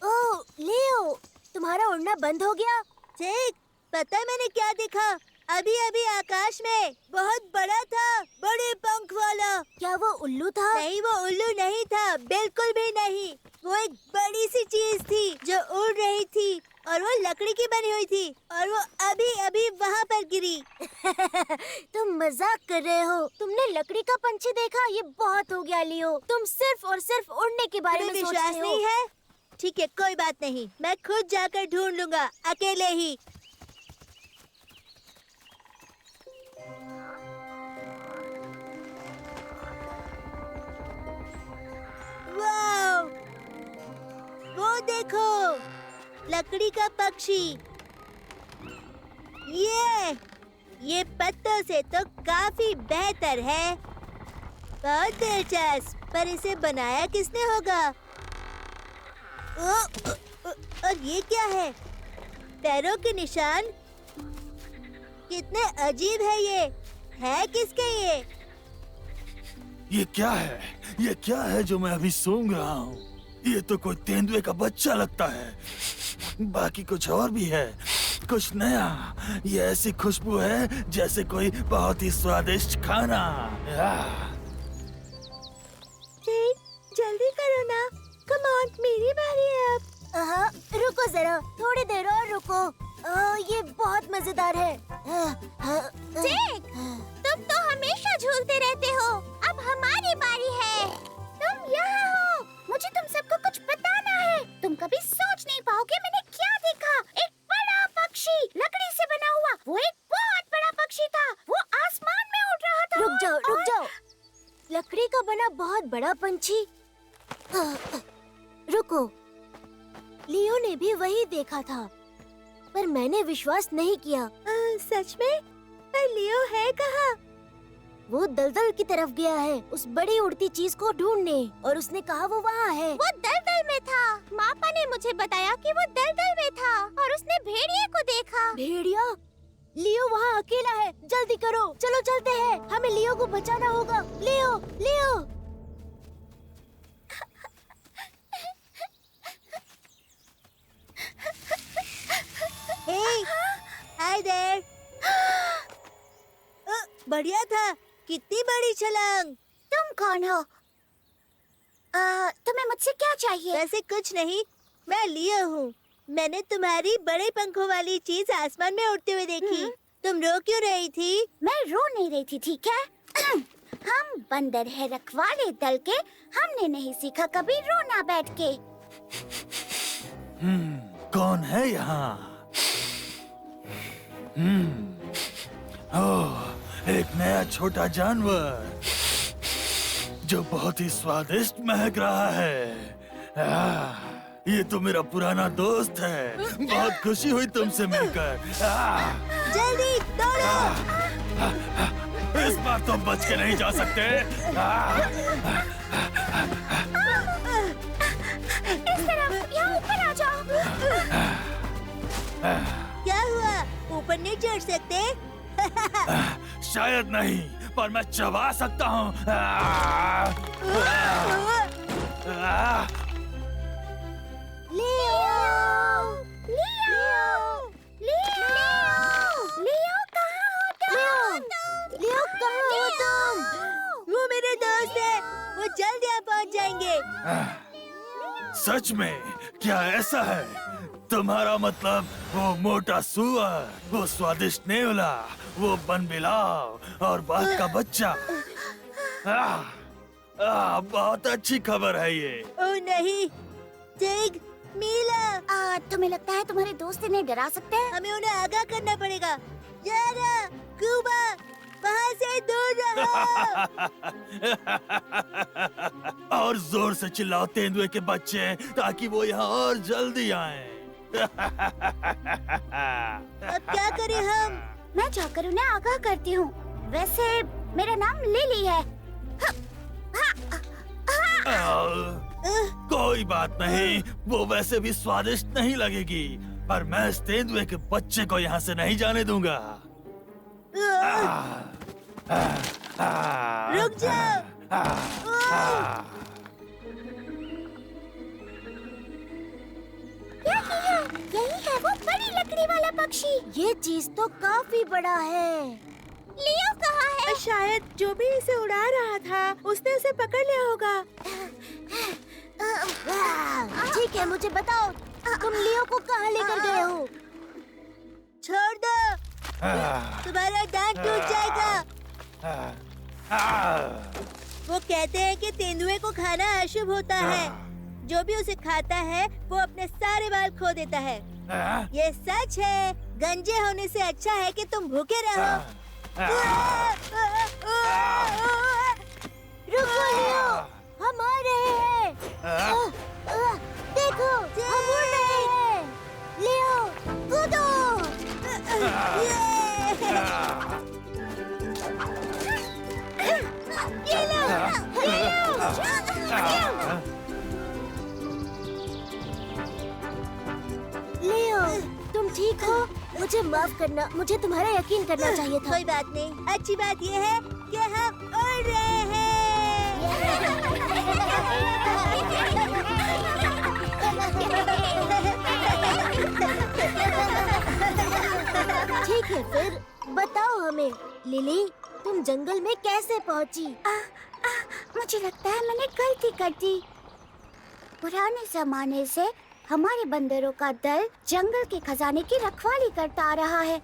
ओह लियो, तुम्हारा उड़ना बंद हो गया। टेक, पता है मैंने क्या देखा? अभी अभी आकाश में बहुत बड़ा था, बड़े पंख वाला। क्या वो उल्लू था? नहीं, वो उल्लू नहीं था, बिल्कुल भी नहीं। वो एक बड़ी सी चीज थी जो उड़ रही थी और वो लकड़ी की बनी हुई थी और वो अभी अभी वहाँ पर गिरी। तुम मजाक कर रहे हो? तुमने लकड़ी का पंछी देखा? ये बहुत हो गया लियो। तुम सिर्फ और सिर्फ उड़ने के बारे में सोच विश्वास रहे हो। नहीं है? ठीक है, कोई बात नहीं, मैं खुद जाकर ढूंढ लूंगा, अकेले ही। वाव! वो देखो, लकड़ी का पक्षी। ये पत्तों से तो काफी बेहतर है। बहुत दिलचस्प, पर इसे बनाया किसने होगा? और ये क्या है? पैरों के निशान कितने अजीब है। ये है किसके? ये क्या है? ये क्या है जो मैं अभी सूंघ रहा हूँ? ये तो कोई तेंदुए का बच्चा लगता है। बाकी कुछ और भी है, कुछ नया। ये ऐसी खुशबू है जैसे कोई बहुत ही स्वादिष्ट खाना। जल्दी करो ना, कम ऑन, मेरी बारी है अब। रुको जरा, थोड़ी देर और रुको। ये बहुत मजेदार है। देख, तुम तो हमेशा झूलते रहते हो। अब हमारी बारी है। तुम यहाँ हो, मुझे तुम सबको कुछ बताना है। तुम कभी सोच नहीं पाओगे मैंने क्या देखा। एक बड़ा पक्षी, लकड़ी से बना हुआ। वो एक बहुत बड़ा पक्षी था। वो आसमान में उड़ रहा था। रुक जाओ, रुक जाओ। लकड़ी का बना बहुत बड़ा पंछी। रुको, लियो ने भी वही देखा था, पर मैंने विश्वास नहीं किया। सच में? पर लियो है कहाँ? वो दलदल की तरफ गया है उस बड़ी उड़ती चीज को ढूंढने, और उसने कहा वो वहाँ है। वो दलदल में था। मापा ने मुझे बताया कि वो दलदल में था और उसने भेड़िए को देखा। भेड़िया? लियो वहाँ अकेला है, जल्दी करो, चलो चलते हैं, हमें लियो को बचाना होगा। लियो, लियो। Hey, hi there. बढ़िया था, कितनी बड़ी छलांग। तुम कौन हो? तुम्हें मुझसे क्या चाहिए? वैसे कुछ नहीं, मैं लियो हूँ। मैंने तुम्हारी बड़े पंखों वाली चीज आसमान में उड़ते हुए देखी। तुम रो क्यों रही थी? मैं रो नहीं रही थी, ठीक है? हम बंदर है रखवाले दल के, हमने नहीं सीखा कभी रोना बैठ के। कौन है यहाँ? ओह, एक नया छोटा जानवर जो बहुत ही स्वादिष्ट महक रहा है। ये तो मेरा पुराना दोस्त है। बहुत खुशी हुई तुमसे मिलकर। जल्दी दौड़ो। इस बार तुम बच के नहीं जा सकते। इस तरफ, यहाँ ऊपर आ जाओ। क्या हुआ? ऊपर नहीं चढ़ सकते? शायद नहीं, पर मैं चबा सकता हूँ। लियो! लियो! लियो! लियो कहाँ हो तुम? लियो कहाँ हो तुम? वो मेरे दोस्त है, वो जल्द यहाँ पहुँच जाएंगे। सच में? क्या ऐसा है? तुम्हारा मतलब वो मोटा सुअर, वो स्वादिष्ट नेवला, वो बनबिलाव और बाघ का बच्चा। बहुत अच्छी खबर है ये। ओह नहीं, टिग, मीला। तुम्हें लगता है तुम्हारे दोस्त इन्हें डरा सकते हैं? हमें उन्हें आगाह करना पड़ेगा। यारा, कुबा, वहाँ से दूर रहो। और जोर से चिल्लाओ तेंदुए के बच्चे, ताकि वो यहाँ और जल्दी आएं। अब क्या करें हम? मैं जाकर उन्हें आगाह करती हूँ। वैसे मेरा नाम लिली है। कोई बात नहीं, वो वैसे भी स्वादिष्ट नहीं लगेगी, पर मैं इस तेंदुए के बच्चे को यहाँ से नहीं जाने दूंगा। रुक जाओ। यही है वो बड़ी लकड़ी वाला पक्षी। ये चीज तो काफी बड़ा है। लियो कहाँ है? शायद जो भी इसे उड़ा रहा था, उसने उसे पकड़ लिया होगा। ठीक है, मुझे बताओ, तुम लियो को कहाँ लेकर गए हो? छोड़ दो, तुम्हारा दांत टूट जाएगा। वो कहते हैं कि तेंदुए को खाना अशुभ होता है। जो भी उसे खाता है, वो अपने सारे बाल खो देता है। ये सच है। गंजे होने से अच्छा है कि तुम भूखे रहो। रुको लियो, हम आ रहे हैं। देखो, हम उड़ रहे हैं। लियो, कूदो। ये लो, लियो, तुम ठीक हो? मुझे माफ करना, मुझे तुम्हारा यकीन करना चाहिए था। कोई बात नहीं। अच्छी बात ये है कि हम उड़ रहे हैं। ठीक है, फिर बताओ हमें, लिली, तुम जंगल में कैसे पहुंची? मुझे लगता है मैंने गलती कर दी। पुराने जमाने से हमारे बंदरों का दल जंगल के खजाने की रखवाली करता आ रहा है,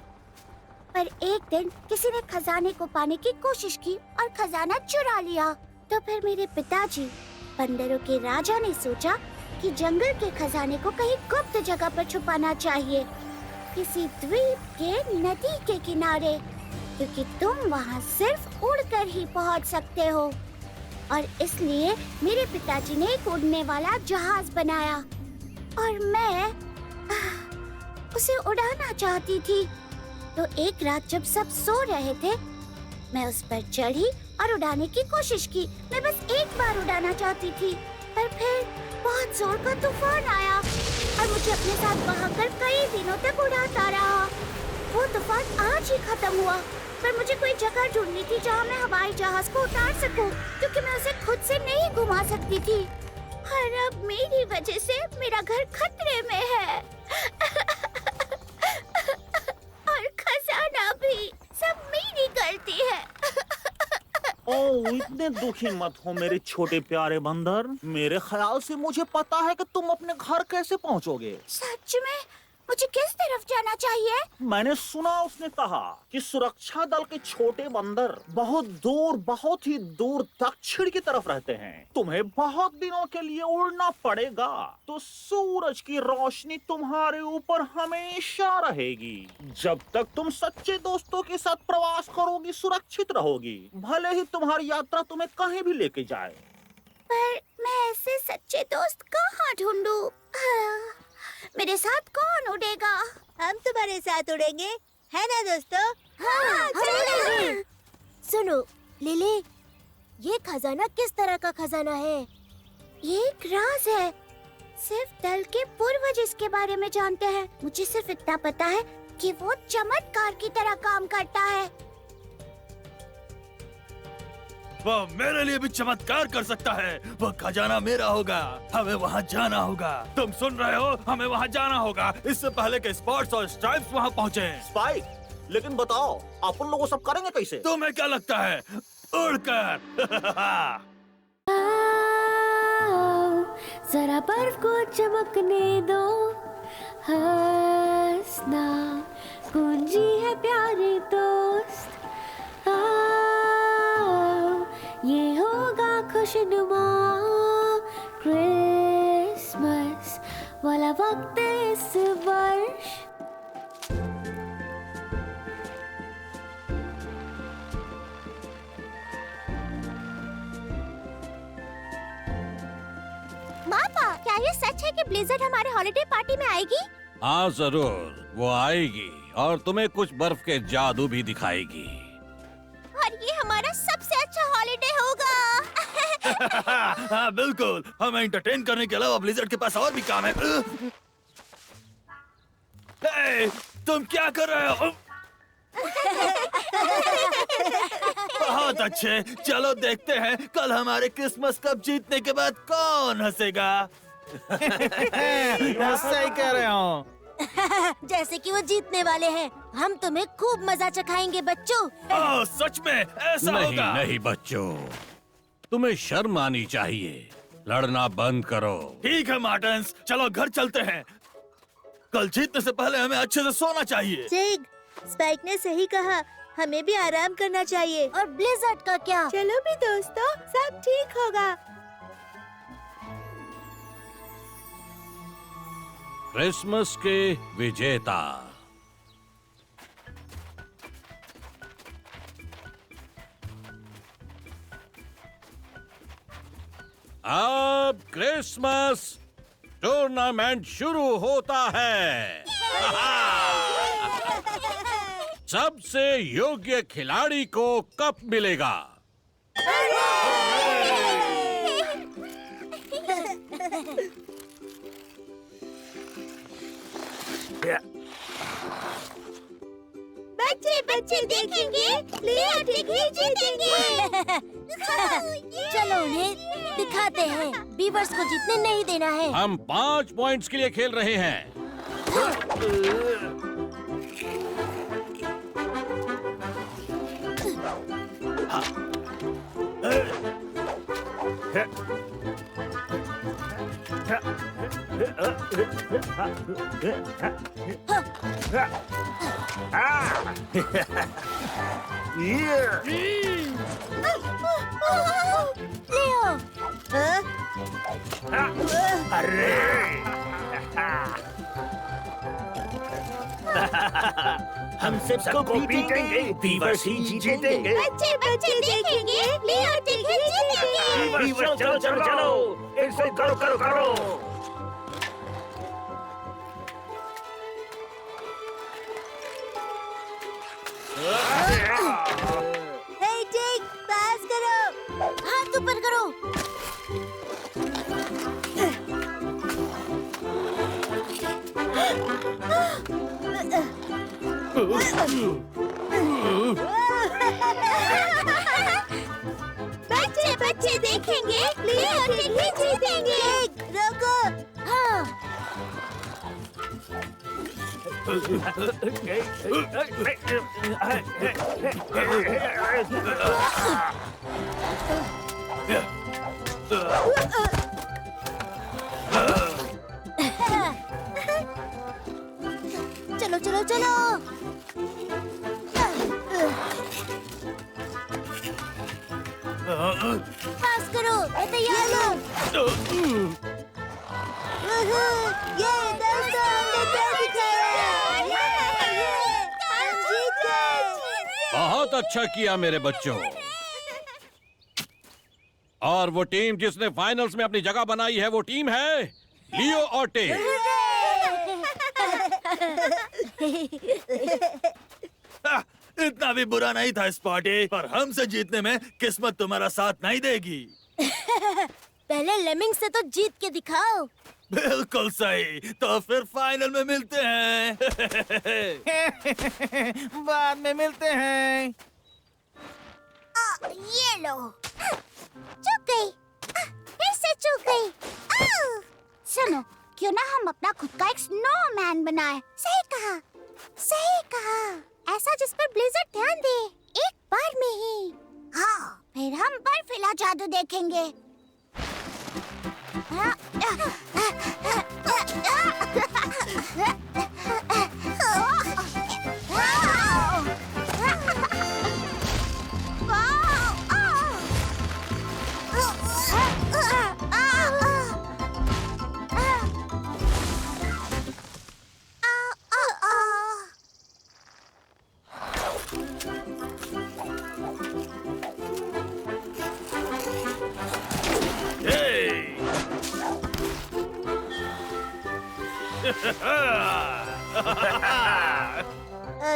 पर एक दिन किसी ने खजाने को पाने की कोशिश की और खजाना चुरा लिया। तो फिर मेरे पिताजी, बंदरों के राजा, ने सोचा कि जंगल के खजाने को कहीं गुप्त जगह पर छुपाना चाहिए, किसी द्वीप के नदी के किनारे, क्योंकि तुम वहाँ सिर्फ उड़कर ही पहुँच सकते हो। और इसलिए मेरे पिताजी ने एक उड़ने वाला जहाज बनाया और मैं उसे उड़ाना चाहती थी। तो एक रात जब सब सो रहे थे, मैं उस पर चढ़ी और उड़ाने की कोशिश की। मैं बस एक बार उड़ाना चाहती थी, पर फिर बहुत जोर का तूफान आया और मुझे अपने साथ बहाकर कई दिनों तक उड़ाता रहा। वो तूफान आज ही खत्म हुआ, पर मुझे कोई जगह ढूंढनी थी जहाँ मैं हवाई जहाज को उतार सकूं, क्योंकि मैं उसे खुद से नहीं घुमा सकती थी। और अब मेरी वजह से मेरा घर खतरे में है। और खजाना भी, सब मेरी गलती है। ओह, इतने दुखी मत हो मेरे छोटे प्यारे बंदर। मेरे ख्याल से मुझे पता है कि तुम अपने घर कैसे पहुंचोगे। सच में? मुझे किस तरफ जाना चाहिए? मैंने सुना उसने कहा कि सुरक्षा दल के छोटे बंदर बहुत ही दूर दक्षिण की तरफ रहते हैं। तुम्हें बहुत दिनों के लिए उड़ना पड़ेगा, तो सूरज की रोशनी तुम्हारे ऊपर हमेशा रहेगी। जब तक तुम सच्चे दोस्तों के साथ प्रवास करोगी, सुरक्षित रहोगी, भले ही तुम्हारी यात्रा तुम्हें कहीं भी लेके जाए। पर मैं ऐसे सच्चे दोस्त कहाँ ढूंढूं? मेरे साथ कौन उड़ेगा? हम तुम्हारे साथ उड़ेंगे, है ना दोस्तों? हाँ, चलेंगे। सुनो लिली, ये खजाना किस तरह का खजाना है? ये एक राज है। सिर्फ दल के पूर्वज इसके बारे में जानते हैं। मुझे सिर्फ इतना पता है कि वो चमत्कार की तरह काम करता है। वह मेरे लिए भी चमत्कार कर सकता है। वह खजाना मेरा होगा। हमें वहाँ जाना होगा। तुम सुन रहे हो? हमें वहाँ जाना होगा, इससे पहले कि स्पॉट्स और स्ट्राइप्स वहाँ पहुँचे। स्पाइक, लेकिन बताओ अपन लोग सब करेंगे कैसे? तुम्हें क्या लगता है? उड़कर। जरा बर्फ को चमकने दो, हंसना कुंजी है प्यारे दोस्त। ये होगा खुशनुमा क्रिसमस वाला वक्त इस वर्ष। पापा, क्या ये सच है कि ब्लिज़र्ड हमारे हॉलिडे पार्टी में आएगी? हाँ जरूर, वो आएगी और तुम्हें कुछ बर्फ के जादू भी दिखाएगी। और ये हमारा सबसे अच्छा हॉलिडे होगा। हाँ बिल्कुल, हमें एंटरटेन करने के अलावा ब्लिज़र्ड के पास और भी काम है। हे, तुम क्या कर रहे हो? बहुत अच्छे, चलो देखते हैं कल हमारे क्रिसमस कप जीतने के बाद कौन हंसेगा। सही कह रहे हो। जैसे कि वो जीतने वाले हैं। हम तुम्हें खूब मजा चखाएंगे बच्चों। ओह, सच में ऐसा नहीं होगा? नहीं बच्चों, तुम्हें शर्म आनी चाहिए। लड़ना बंद करो। ठीक है मार्टिन्स, चलो घर चलते हैं। कल जीतने से पहले हमें अच्छे से सोना चाहिए। जिग, स्पाइक ने सही कहा, हमें भी आराम करना चाहिए। और ब्लिज़र्ड का क्या? चलो भी दोस्तों, सब ठीक होगा। क्रिसमस के विजेता। अब क्रिसमस टूर्नामेंट शुरू होता है। सबसे योग्य खिलाड़ी को कप मिलेगा। बच्चे बच्चे देखेंगे, लियो टिकी जीतेंगे। चलो उन्हें दिखाते हैं। बीवर्स को जीतने नहीं देना है। हम 5 पॉइंट्स के लिए खेल रहे हैं। लियो, हम सबको पीटेंगे, बीवर्स ही जीतेंगे। बच्चे बच्चे देखेंगे, लियो टिकी जीतेंगे। चलो चलो चलो, इसे करो करो करो। हे बच्चे बच्चे देखेंगे, लियो टिकी जीतेंगे। रोको। हाँ। चलो चलो चलो। पास करो, मैं तैयार हूँ। ये दोस्तों हमने क्या दिखाया? हम जीत गए। बहुत अच्छा किया मेरे बच्चों। और वो टीम जिसने फाइनल्स में अपनी जगह बनाई है वो टीम है लियो ऑटे। इतना भी बुरा नहीं था स्पॉटी, पर हमसे जीतने में किस्मत तुम्हारा साथ नहीं देगी। पहले लेमिंग से तो जीत के दिखाओ। बिल्कुल सही, तो फिर फाइनल में मिलते हैं। बाद में मिलते हैं। ये लो। चूक गई। फिर से चूक गई। सुनो, क्यों ना हम अपना खुद का एक स्नोमैन बनाए। सही कहा, सही कहा। ऐसा जिस पर ब्लिज़र्ड ध्यान दे, एक बार में ही। हाँ, फिर हम बर्फीला जादू देखेंगे।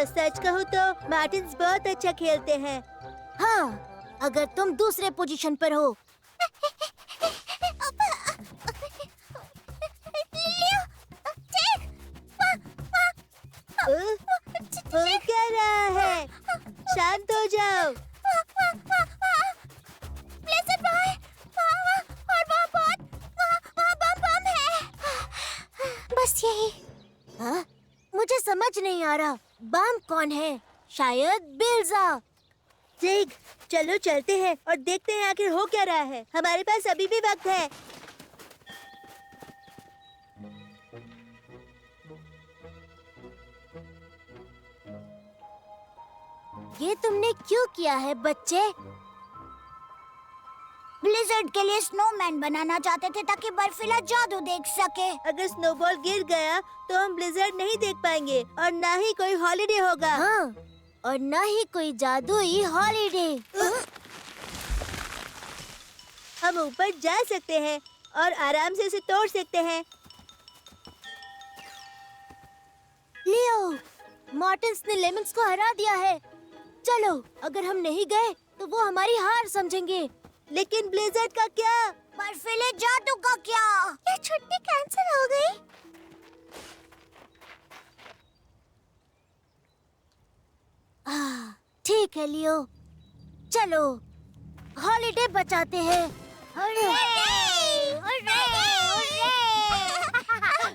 सच कहूँ तो मार्टिन्स बहुत अच्छा खेलते हैं। हाँ, अगर तुम दूसरे पोजीशन पर हो। हो क्या रहा है? शांत हो जाओ। बस यही। हाँ? मुझे समझ नहीं आ रहा, बम कौन है? शायद बिल्जा। जिग, चलो चलते हैं और देखते हैं आखिर हो क्या रहा है। हमारे पास अभी भी वक्त है। ये तुमने क्यों किया है बच्चे? ब्लिज़र्ड के लिए स्नोमैन बनाना चाहते थे ताकि बर्फीला जादू देख सके। अगर स्नोबॉल गिर गया तो हम ब्लिज़र्ड नहीं देख पाएंगे और ना ही कोई हॉलिडे होगा। हाँ, और ना ही कोई जादुई हॉलिडे। हम ऊपर जा सकते हैं और आराम से इसे तोड़ सकते हैं। लियो, मार्टिन्स ने लेमन्स को हरा दिया है। चलो, अगर हम नहीं गए तो वो हमारी हार समझेंगे। लेकिन ब्लिज़र्ड का क्या? बर्फीले जादू का क्या? ये छुट्टी कैंसिल हो गई। ठीक है लियो, चलो हॉलिडे बचाते हैं। हुर्रे! हुर्रे! हुर्रे!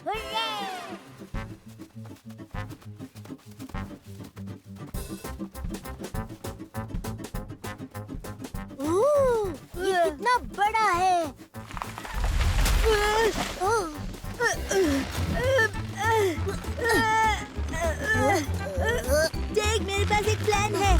हुर्रे! ये कितना बड़ा है। जैक, मेरे पास एक प्लान है।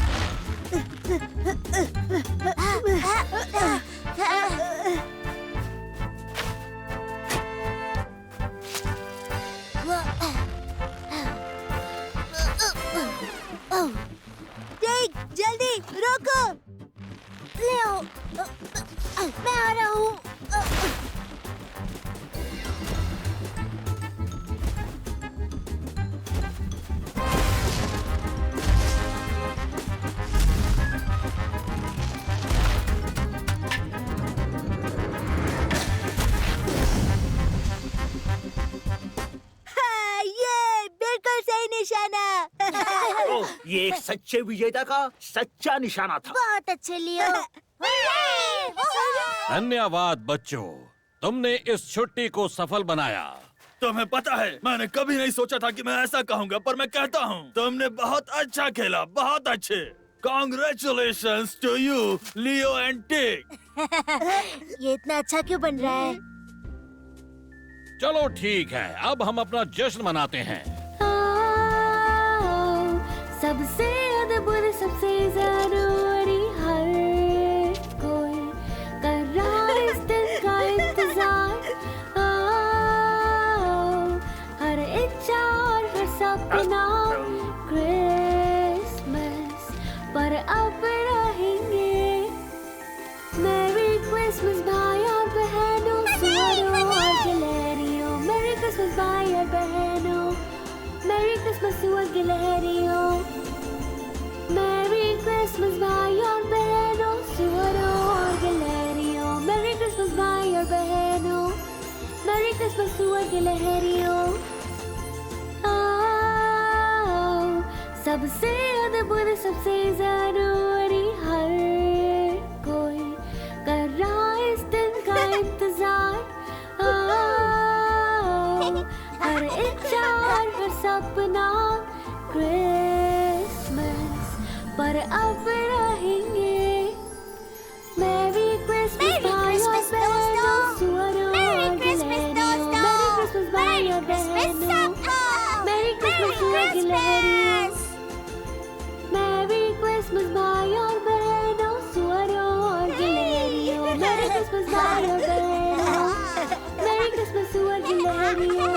ये एक सच्चे विजेता का सच्चा निशाना था। बहुत अच्छे लियो। धन्यवाद बच्चों, तुमने इस छुट्टी को सफल बनाया। तुम्हें पता है, मैंने कभी नहीं सोचा था कि मैं ऐसा कहूँगा, पर मैं कहता हूँ, तुमने बहुत अच्छा खेला, बहुत अच्छे। Congratulations to you, Leo and Tig. ये इतना अच्छा क्यों बन रहा है? चलो ठीक है, अब हम अपना जश्न मनाते हैं। सबसे अद्भुत, सबसे जरूरी, हर कोई कर रहा है इस दिन का इंतजार। हर इच्छा और हर सपना क्रिसमस पर अब रहेंगे। मैरी क्रिसमस भाई और बहनों, सुअरों और गिलहरियों। मैरी क्रिसमस भाई और बहनों, मैरी क्रिसमस सुअर गिलहरियों। मैरी क्रिसमस भाई और बहनों, सुअरों और गिलहरियों। मैरी क्रिसमस भाई और बहनों, मैरी क्रिसमस सुअर गिलहरियों। सबसे अद्भुत, सबसे जरूरी, हर कोई कर रहा है इस दिन का इंतजार। हर इच्छा और हर सपना क्रिसमस पर अब रहेंगे। मैरी क्रिसमस भाई और बहनों, सुअरों और गिलहरियों। मैरी क्रिसमस भाई और बहनों, मैरी क्रिसमस सुअर गिलहरियों। मैरी क्रिसमस भाई और बहनों, सुअरों और गिलहरियों। मैरी क्रिसमस भाई और बहनों, मैरी क्रिसमस सुअर गिलहरियों।